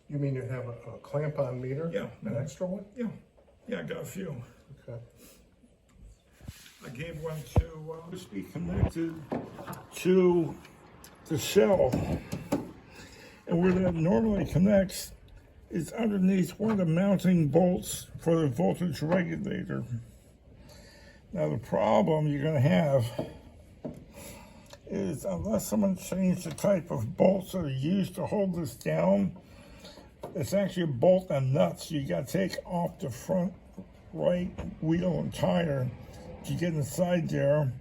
You mean you have a clamp-on meter? Yeah. An extra one? Yeah, I got a few. Okay. I gave one to be connected to the shell. And where that normally connects is underneath one of the mounting bolts for the voltage regulator. Now the problem you're going to have is, unless someone changed the type of bolts that are used to hold this down, it's actually a bolt and nuts you got to take off the front right wheel and tire to get inside there.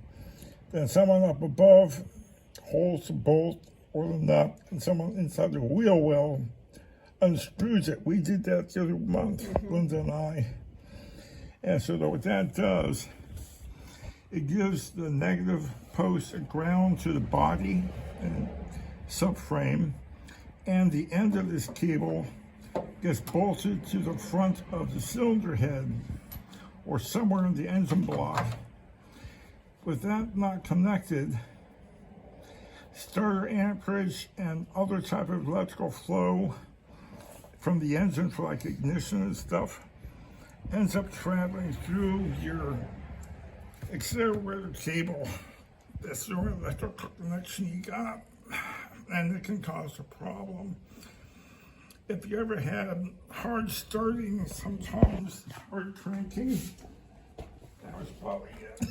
Then someone up above holds the bolt or the nut, and someone inside the wheel well unscrews it. We did that the other month, Linda and I. And so what that does, it gives the negative post a ground to the body and subframe, and the end of this cable gets bolted to the front of the cylinder head or somewhere in the engine block. With that not connected, starter amperage and other type of electrical flow from the engine for like ignition and stuff ends up traveling through your accelerator cable. That's the only electrical connection you got, and it can cause a problem. If you ever had hard starting, sometimes hard cranking, that was probably it.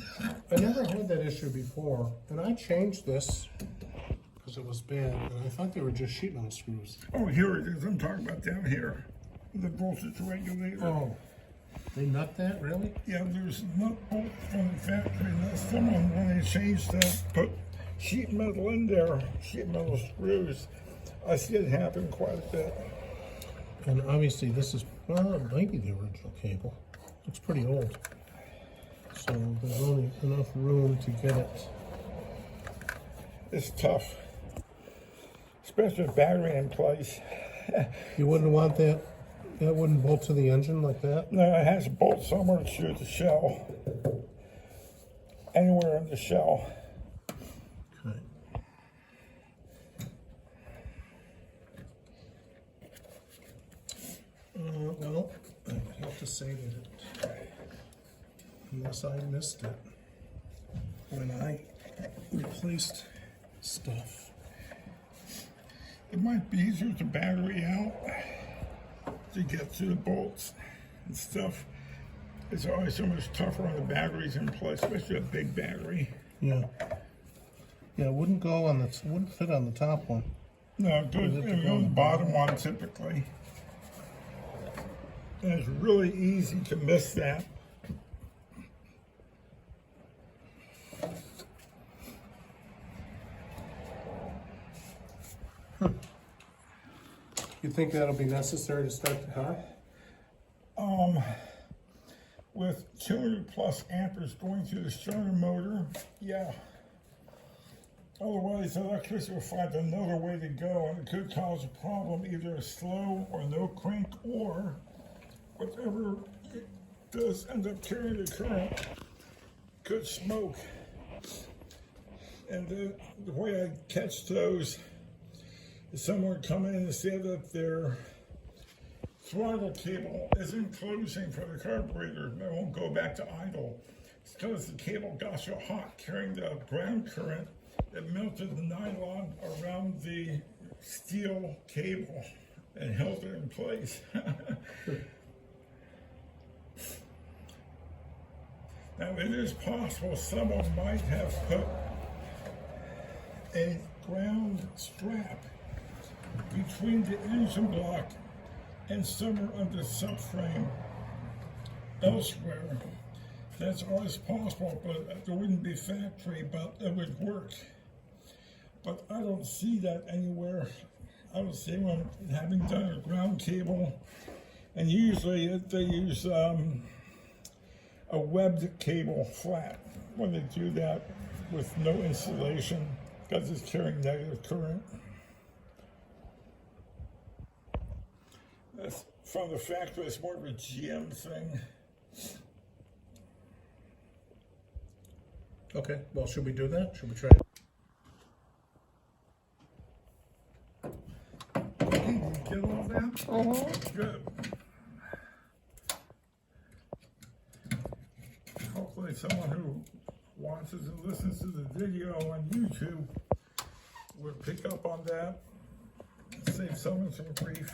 I never had that issue before, and I changed this because it was bad, and I thought they were just sheet metal screws. Oh, here it is. I'm talking about down here, the voltage regulator. Oh, they nut that, really? Yeah, there's a nut bolt from the factory. Last someone, when they changed that, put sheet metal in there, sheet metal screws. I see it happen quite a bit. And obviously this is, well, it might be the original cable. It's pretty old. So there's only enough room to get it. It's tough, especially with battery in place. You wouldn't want that, that wouldn't bolt to the engine like that? No, it has a bolt somewhere to the shell. Anywhere in the shell. Okay. Well, I would have to say that unless I missed it when I replaced stuff. It might be easier with the battery out to get to the bolts and stuff. It's always so much tougher on the batteries in place, especially a big battery. Yeah. Yeah, it wouldn't go on the, wouldn't fit on the top one. No, it goes on the bottom one typically. And it's really easy to miss that. You think that'll be necessary to start the car? With 200 plus amperes going through the starter motor, yeah. Otherwise, the electricity will find another way to go, and it could cause a problem, either a slow or no crank, or whatever it does end up carrying the current could smoke. And the way I catch those is someone come in and say that their throttle cable isn't closing for the carburetor. It won't go back to idle. It's because the cable got so hot carrying the ground current that melted the nylon around the steel cable and held it in place. Now it is possible someone might have put a ground strap between the engine block and somewhere under subframe elsewhere. That's always possible, but it wouldn't be factory, but it would work. But I don't see that anywhere. I don't see anyone having done a ground cable, and usually they use a webbed cable flat when they do that with no insulation because it's carrying negative current. That's from the factory. It's more of a GM thing. Okay, well, should we do that? Should we try it? Get all that? Good. Hopefully someone who watches and listens to the video on YouTube will pick up on that, save someone some grief.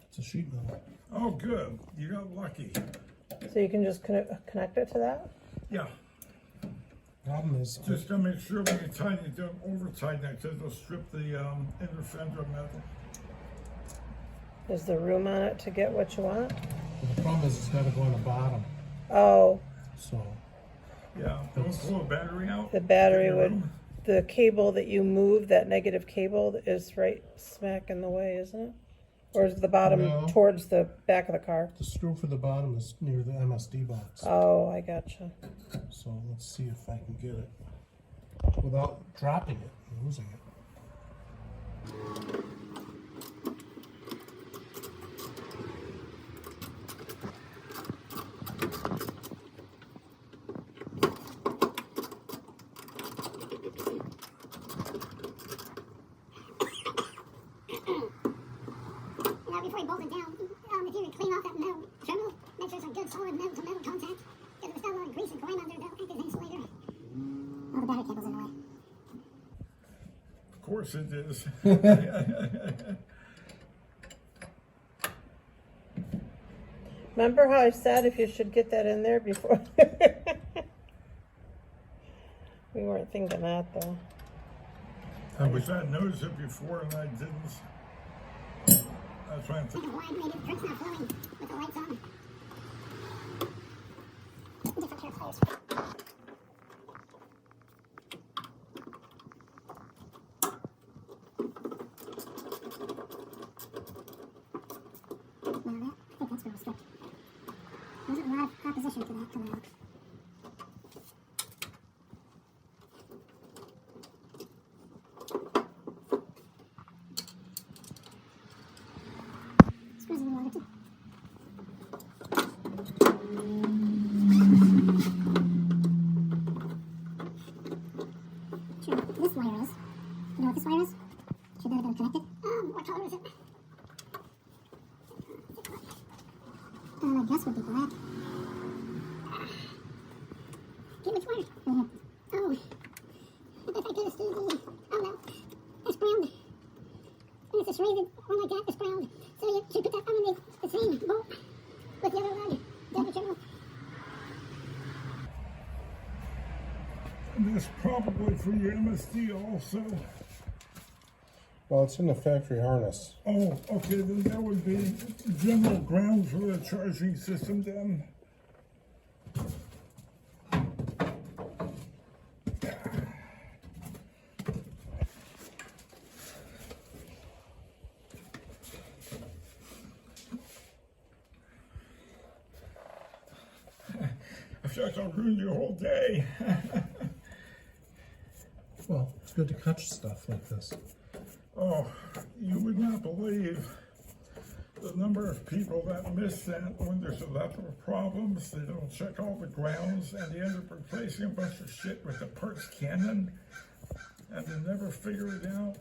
It's a sheet metal. Oh, good. You got lucky. So you can just connect it to that? Yeah. Problem is, Just to make sure when you tighten it, don't over tighten it because it'll strip the inner fender metal. Is there room on it to get what you want? the problem is it's got to go on the bottom. Oh, So Yeah. Don't pull the battery out. the battery Give you would, room. the cable that you move, that negative cable is right smack in the way, isn't it? Or is the bottom No. towards the back of the car? the screw for the bottom is near the MSD box. Oh, I gotcha. So let's see if I can get it without dropping it and losing it. Now, before you bolt it down, if you can clean off that metal terminal, make sure it's a good solid metal to metal contact. Because if it's got a lot of grease and grime on there, that'll act as insulator. Oh, the battery cable's in the way. Of course it is. Remember how I said if you should get that in there before? We weren't thinking that though. I wish I'd noticed it before and I didn't. I was trying to Think think. of why maybe the drink's not flowing with the lights on. Different pair of pliers. Now that, I think that's really strict. There's a lot of opposition to that coming out. Screws in the water too. Sure, this wire is. You know what this wire is? Should that have been connected? What color is it? I guess would be black. Okay, which wire? Oh, if I could see the, oh no, it's ground. And it's a serrated one like that, it's ground. So you should put that underneath the same bolt with the other rod. Double channel. And this probably for your MSD also. Well, it's in the factory harness. Oh, okay, then that would be general ground for the charging system then. I feel like I'll ruin your whole day. Well, it's good to catch stuff like this. Oh, you would not believe the number of people that miss that when there's electrical problems. They don't check all the grounds and they end up replacing a bunch of shit with the parts cannon and they never figure it out.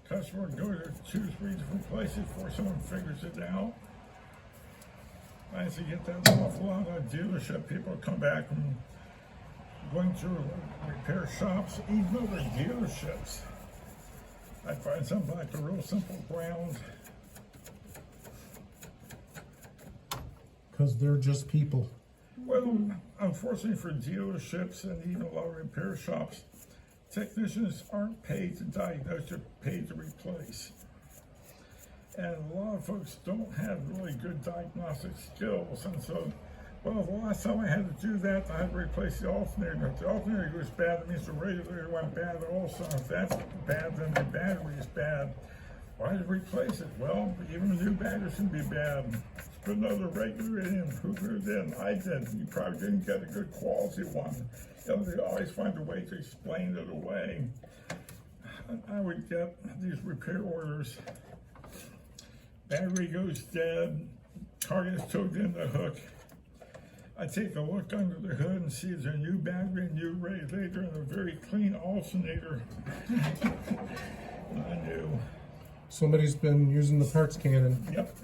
Customer would go to 2-3 different places before someone figures it out. I used to get that an awful lot of dealership people come back from going through repair shops, even though they're dealerships. I'd find something like a real simple ground. Because they're just people. Well, unfortunately for dealerships and even a lot of repair shops, technicians aren't paid to diagnose, they're paid to replace. And a lot of folks don't have really good diagnostic skills. And so, well, the last time I had to do that, I had to replace the alternator. If the alternator goes bad, that means the radiator went bad also. If that's bad, then the battery is bad. Why did I replace it? Well, even a new battery can be bad. Let's put another regulator in. Who put it in? I did. You probably didn't get a good quality one. You know, they always find a way to explain it away. I would get these repair orders. Battery goes dead, car gets towed in the hook. I take a look under the hood and see there's a new battery, a new radiator, and a very clean alternator. I knew. Somebody's been using the parts cannon. Yep.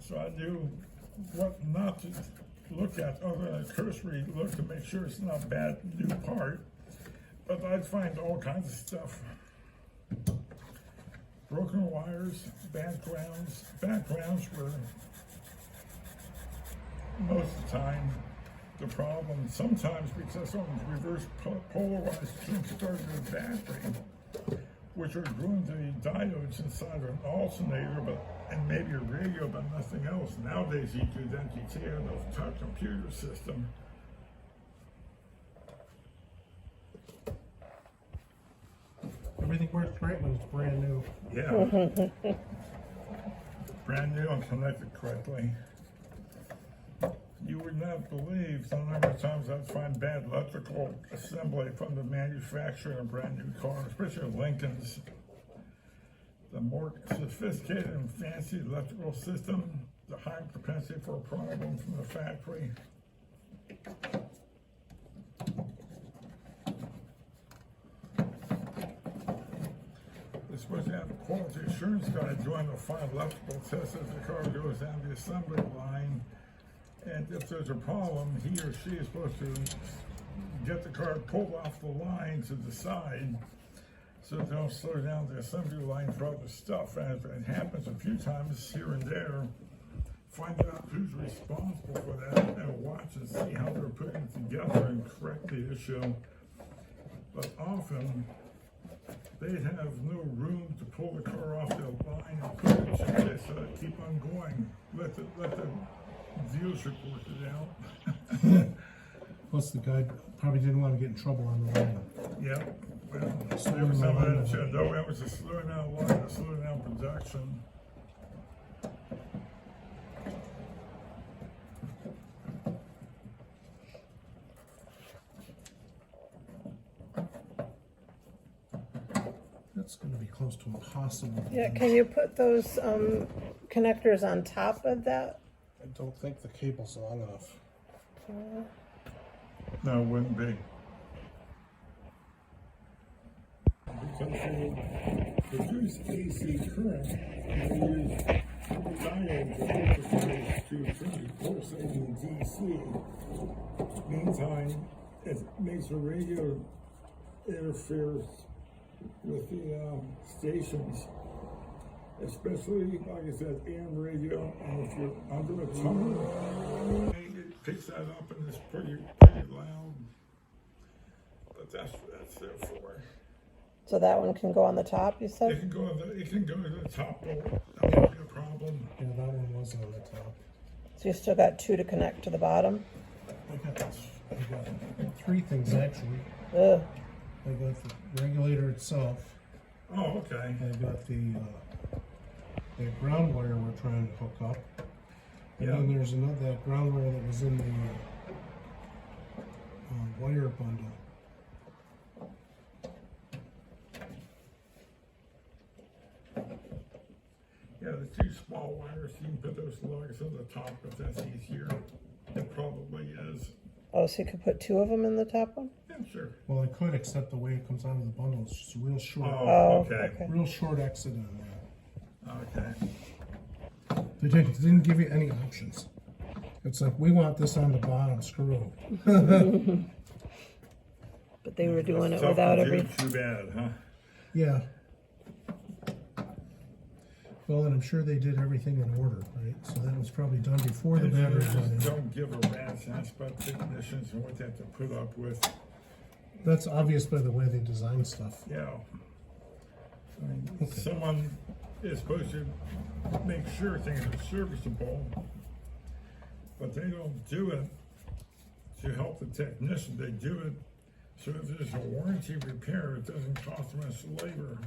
So I knew what not to look at other than a cursory look to make sure it's not a bad new part. But I'd find all kinds of stuff. Broken wires, backgrounds were most of the time the problem. Sometimes because someone's reverse polarized started the battery, which are glued to the diodes inside of an alternator, and maybe a radio, but nothing else. Nowadays you do that, you take out the entire computer system. Everything works great when it's brand new. Yeah. Brand new and connected correctly. You would not believe the number of times I'd find bad electrical assembly from the manufacturer in a brand new car, especially Lincoln's. The more sophisticated and fancy electrical system, the higher propensity for a problem from the factory. They're supposed to have a quality assurance guy doing the final electrical test as the car goes down the assembly line. And if there's a problem, he or she is supposed to get the car pulled off the line to the side so they don't slow down the assembly line for other stuff. And if it happens a few times here and there, find out who's responsible for that and watch and see how they're putting it together and correct the issue. But often, they'd have no room to pull the car off the line and put it in place, so they keep on going. Let the dealership work it out. Plus, the guy probably didn't want to get in trouble on the line. Yeah, well, there was some attitude, though, it was a slowing down line, a slowing down production. That's going to be close to impossible. Yeah, can you put those connectors on top of that? I don't think the cable's long enough. No, it wouldn't be. Because they produce AC current, they use diodes to pulsating DC. Meantime, it makes the radio interferes with the stations, especially, like I said, AM radio, and if you're under a tunnel, it picks that up and it's pretty loud. But that's what that's there for. So that one can go on the top, you It said? can go to the top roll. That won't be a problem. Yeah, that one was on the top. So you still got two to connect to the bottom? I got three things actually. Ugh. I got the regulator itself. Oh, okay. I got the ground wire we're trying to hook up. And Yeah. then there's another that ground wire that was in the wire bundle. Yeah, the two small wires, you can put those lugs on the top if that's easier. It probably is. Oh, so you could put two of them in the top one? Yeah, sure. Well, I could, except the way it comes out of the bundle, it's just real short. Oh, okay. Real short exit on that. Okay. They didn't give you any options. It's like, we want this on the bottom, screw. But they were doing That's it tough without to do, every. Too bad, huh? Yeah. Well, and I'm sure they did everything in order, right? So that was probably done before the battery went in. Don't give a rat's ass about technicians and what they have to put up with. That's obvious by the way they design stuff. Yeah. I mean, someone is supposed to make sure things are serviceable, but they don't do it to help the technician. They do it so if there's a warranty repair, it doesn't cost them much labor.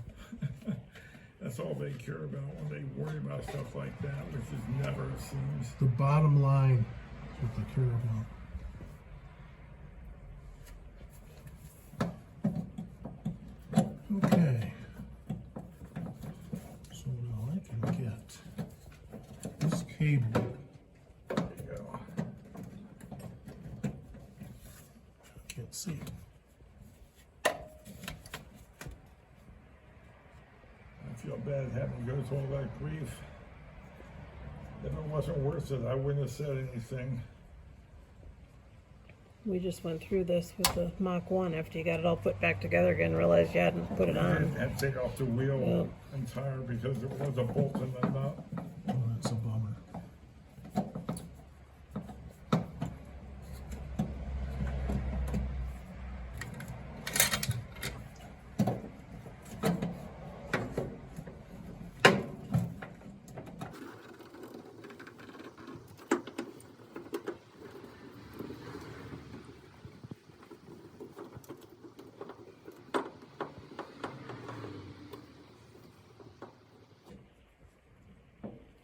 That's all they care about when they worry about stuff like that, which is never, it seems. The bottom line is what they care about. Okay. So now I can get this cable. There you go. Can't see it. I feel bad having to go through all that grief. If it wasn't worth it, I wouldn't have said anything. We just went through this with the Mach 1 after you got it all put back together again, realized you hadn't put it I on. had to take off the wheel entire because it was a bolt in the nut. Oh, that's a bummer.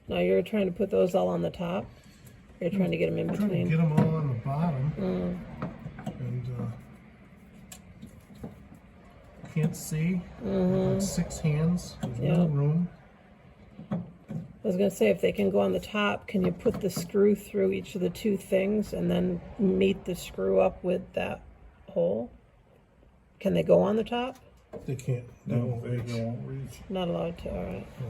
Now you're trying to put those all on the top? You're trying to get them in I'm trying to between? get them all on the bottom. And can't see. Like 6 hands. There's no room. I was going to say, if they can go on the top, can you put the screw through each of the 2 things and then meet the screw up with that hole? Can they go on the top? They can't. They No, won't they reach. won't reach. Not allowed to, all right. Yeah.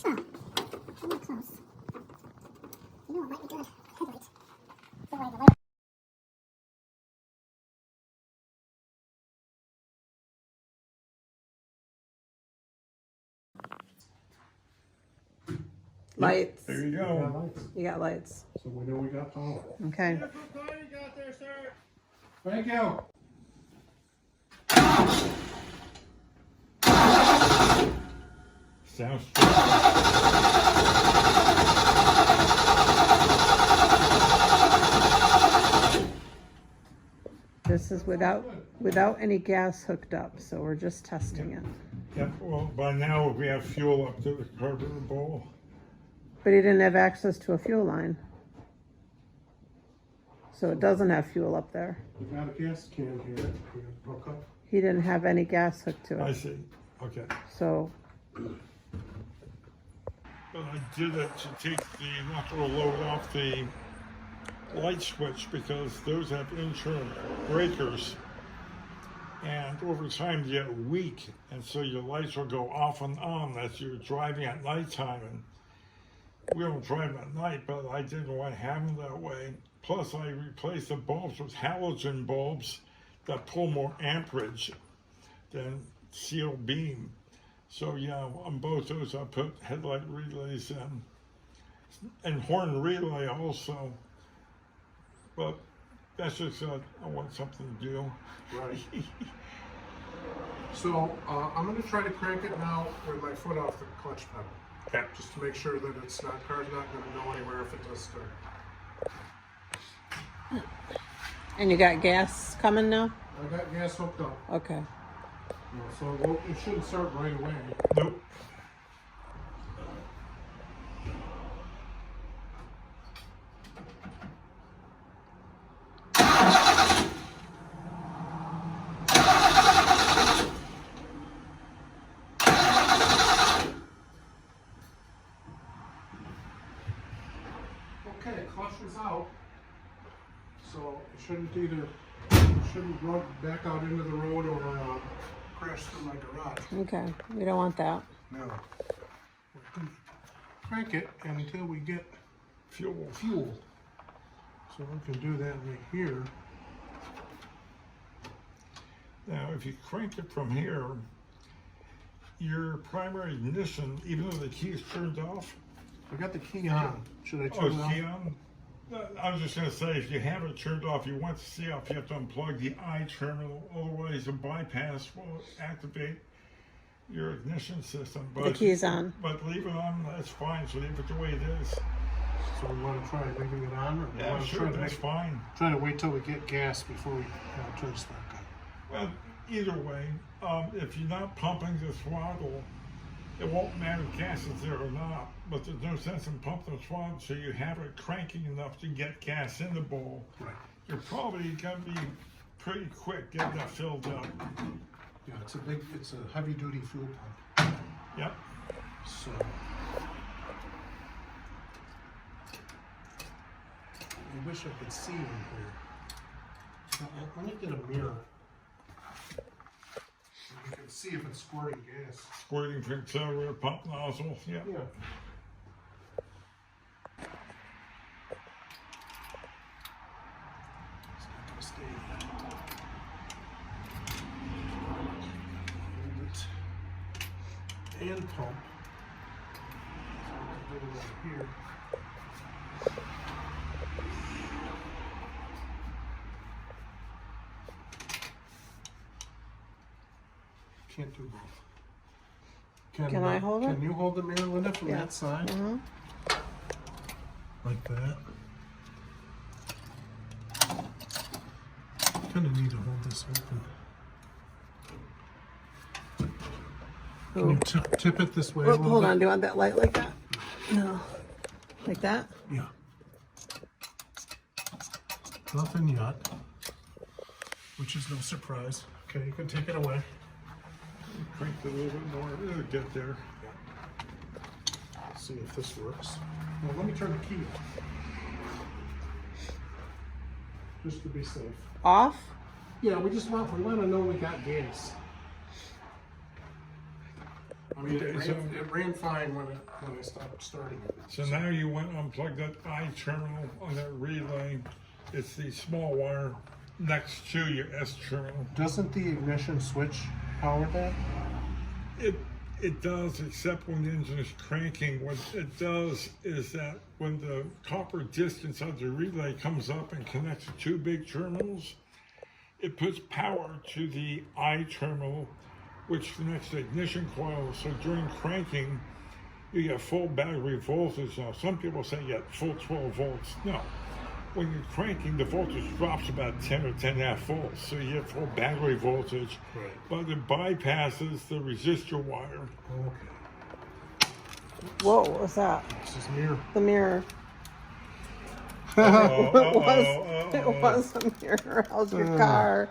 Oh, I'm not close. You know what might be good? Headlight. So why the light? Lights. There you Got go. lights. You got lights. So we know we got power. Okay. Thank you. Sounds strong. This is without any gas hooked up, so we're just testing it. Yep, well, by now we have fuel up to the carburetor bowl. But he didn't have access to a fuel line. So it doesn't have fuel up there. We got a gas can here. We can hook up. He didn't have any gas hooked to I it. see, okay. So, But I did it to take the electrical load off the light switch because those have internal breakers. And over time they get weak, and so your lights will go off and on as you're driving at nighttime. And we don't drive at night, but I didn't want to have them that way. Plus, I replaced the bulbs with halogen bulbs that pull more amperage than steel beam. So yeah, on both those I put headlight relays in, and horn relay also. But that's just I want something to do. Right. So I'm going to try to crank it now with my foot off the clutch pedal. Okay. Just to make sure that it's not, car's not going to go anywhere if it does start. and you got gas coming now? I got gas hooked up. Okay. So it shouldn't start right away. Nope. Okay, clutch is out. So it shouldn't run back out into the road or crash through my garage. Okay. We don't want that. No. We can crank it until we get Fuel. fuel. So we can do that right here. Now, if you crank it from here, your primary ignition, even though the key is turned off, I got the key on. Should I oh, turn it's it on? key on? I was just going to say, if you have it turned off, you want to see if you have to unplug the I terminal, otherwise a bypass will activate your ignition system. But The key's on. But leave it on, that's fine, so leave it the way it is. So we want to try leaving it on, or we Yeah, want to sure, try to that's fine. try to wait till we get gas before we turn this back on? Well, either way, if you're not pumping the throttle, it won't matter if gas is there or not, but there's no sense in pumping the throttle so you have it cranking enough to get gas in the bowl. Right. You're probably gonna be pretty quick getting that filled up. Yeah, it's a heavy duty fuel pump. Yep. So I wish I could see in here. Let me get a mirror. I can see if it's squirting gas. Squirting from accelerator pump nozzle. Yeah. Yeah. It's not gonna stay. Hold it. And pump. So we can put it over here. Can't do both. Can I hold it? Can you hold the mirror, Linda, from Yeah. that side? Mm-hmm. Like that. Kind of need to hold this open. Can you tip it this way a little Hold bit? on, do you want that light like that? No. Like that? Yeah. Nothing yet, which is no surprise. Okay, you can take it away. Crank it a little bit more. It'll get there. See if this works. Well, let me turn the key on. Just to be safe. Off? Yeah, we want to know we got gas. I mean, it ran fine when I stopped starting it. So now you went and unplugged that I terminal on that relay. It's the small wire next to your S terminal. Doesn't the ignition switch power that? It does, except when the engine is cranking. What it does is that when the copper disc inside the relay comes up and connects to two big terminals, it puts power to the I terminal, which connects the ignition coil. So during cranking, you get full battery voltage. Now, some people say you get full 12 volts. No. When you're cranking, the voltage drops about 10 or 10.5 volts, so you get full battery voltage, Right. but it bypasses the resistor wire. Okay. Whoa, what was that? This is mirror. The mirror. It was a mirror. How's your car?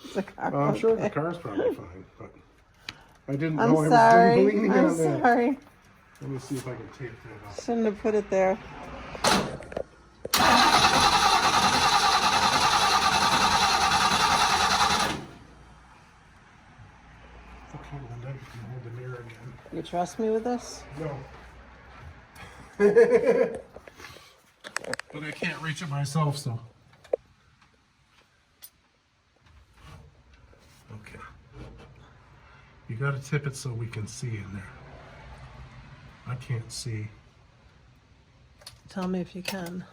It's a car. I'm sure the okay. car's probably fine, but I didn't I'm know I sorry. was leaning I'm on that. sorry. Let me see if I can tape that off. Shouldn't have put it there. Okay, Linda, you can hold the mirror again. You trust me with this? No. But I can't reach it myself, so. Okay. You gotta tip it so we can see in there. I can't see. Tell me if you can.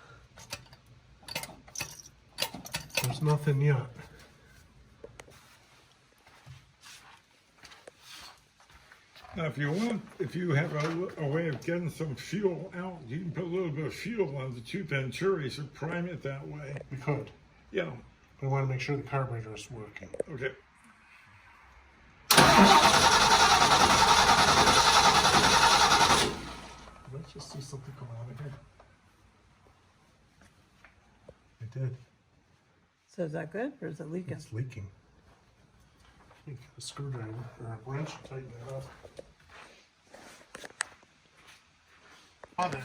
There's nothing yet. Now, if you want, if you have a way of getting some fuel out, you can put a little bit of fuel on the two venturis and prime it that way. We could. Yeah, We want to make sure the carburetor is working. okay. Let's just see something come out of here. It did. So is that good or is it leaking? It's leaking. You get a screwdriver or a wrench to tighten that up. On it.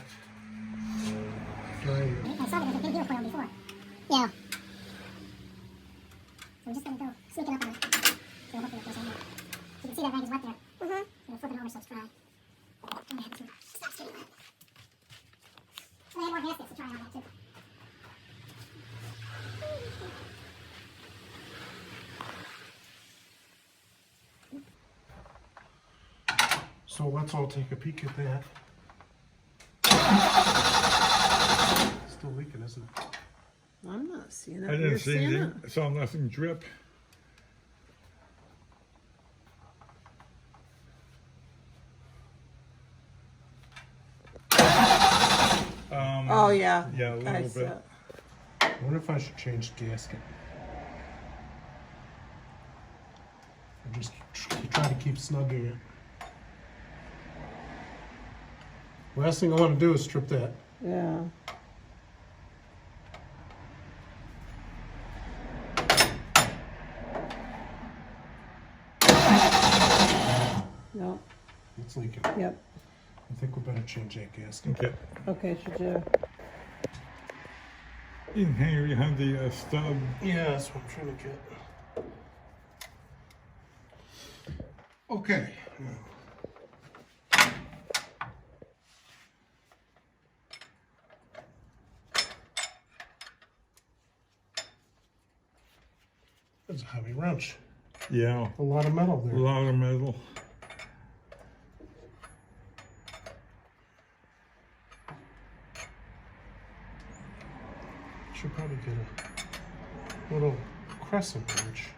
Right. I saw there was a big deal coil before. Yeah. So we're just gonna go sneak it up on it. So hopefully it goes in there. You can see that rag is wet there. Mm-hmm. We'll flip it over so it's dry. I'm gonna have to stop sticking that. So I have more gaskets to try on that too. So let's all take a peek at that. Still leaking, isn't it? I'm not seeing it. I You're didn't see seeing anything, saw nothing drip. Oh yeah. Yeah, a little I see bit. it. I wonder if I should change the gasket. Or just try to keep snugging it. Last thing I want to do is strip that. Yeah. Yep. It's leaking. Yep. I think we better change that gasket. Okay. Okay, should you? In here you have the stub. Yeah, that's what I'm trying to get. Okay. That's a heavy wrench. Yeah, A lot of metal a there. lot of metal. Should probably get a little crescent wrench.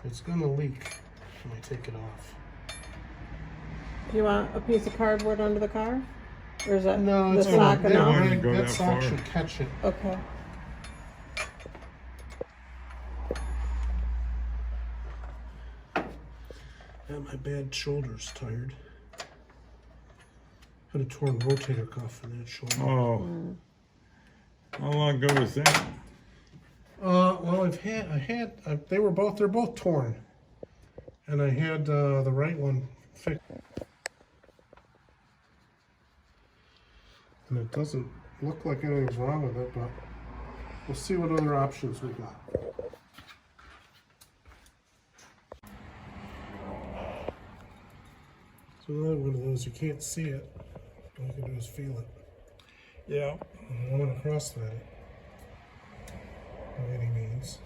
It's gonna leak when I take it off. Do you want a piece of cardboard under the car? Or is that No, the it's sock gonna- enough? wouldn't go that that sock far. should catch it. Okay. And my bad shoulder's tired. Had a torn rotator cuff in that shoulder. Oh. How long ago was that? Well, they're both torn, and I had the right one fixed, and it doesn't look like anything's wrong with it, but we'll see what other options we got. So another one of those, you can't see it, all you can do is feel it. Yeah. I don't want to cross thread it by any means.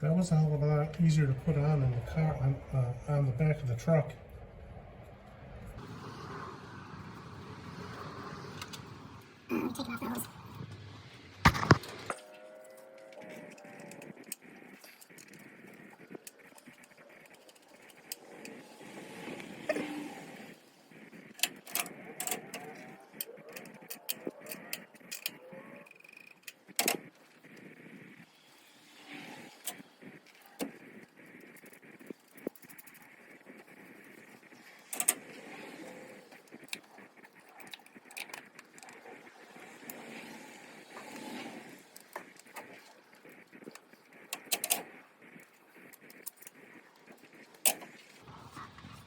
That was a hell of a lot easier to put on in the car, on the back of the truck. Take it off the hose.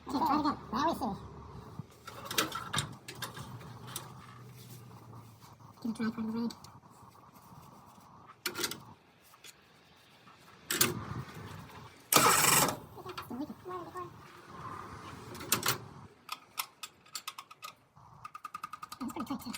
Okay, try it again. Now we see. Give it a try for the rain. It's pretty tight too.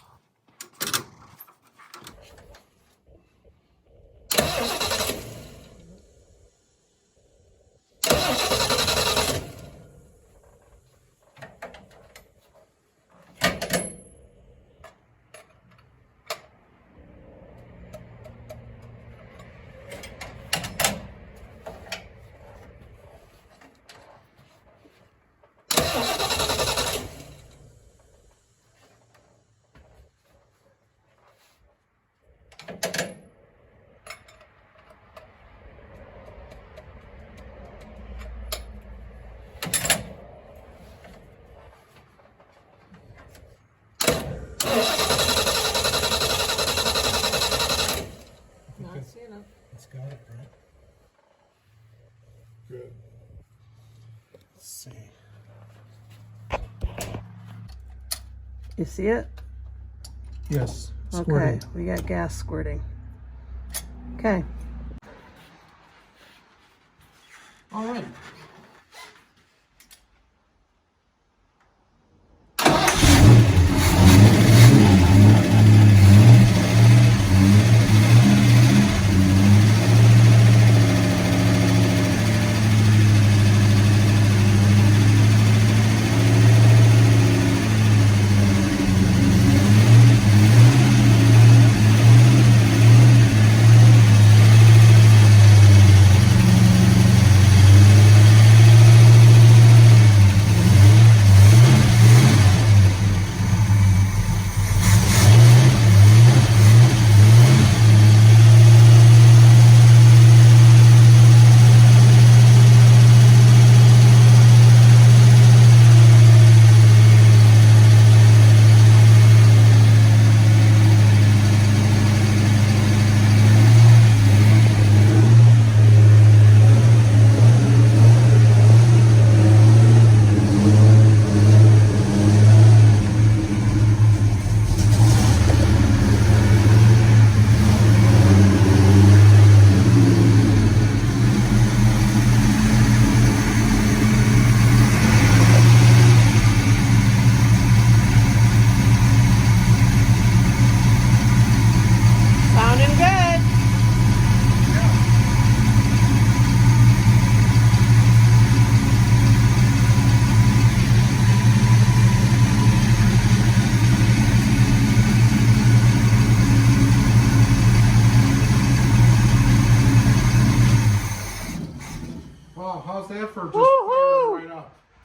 It's got it, right? Good. Let's see. You see it? Yes. Okay, Squirting. we got gas squirting. Okay. All right.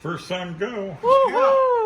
First time go. Woohoo!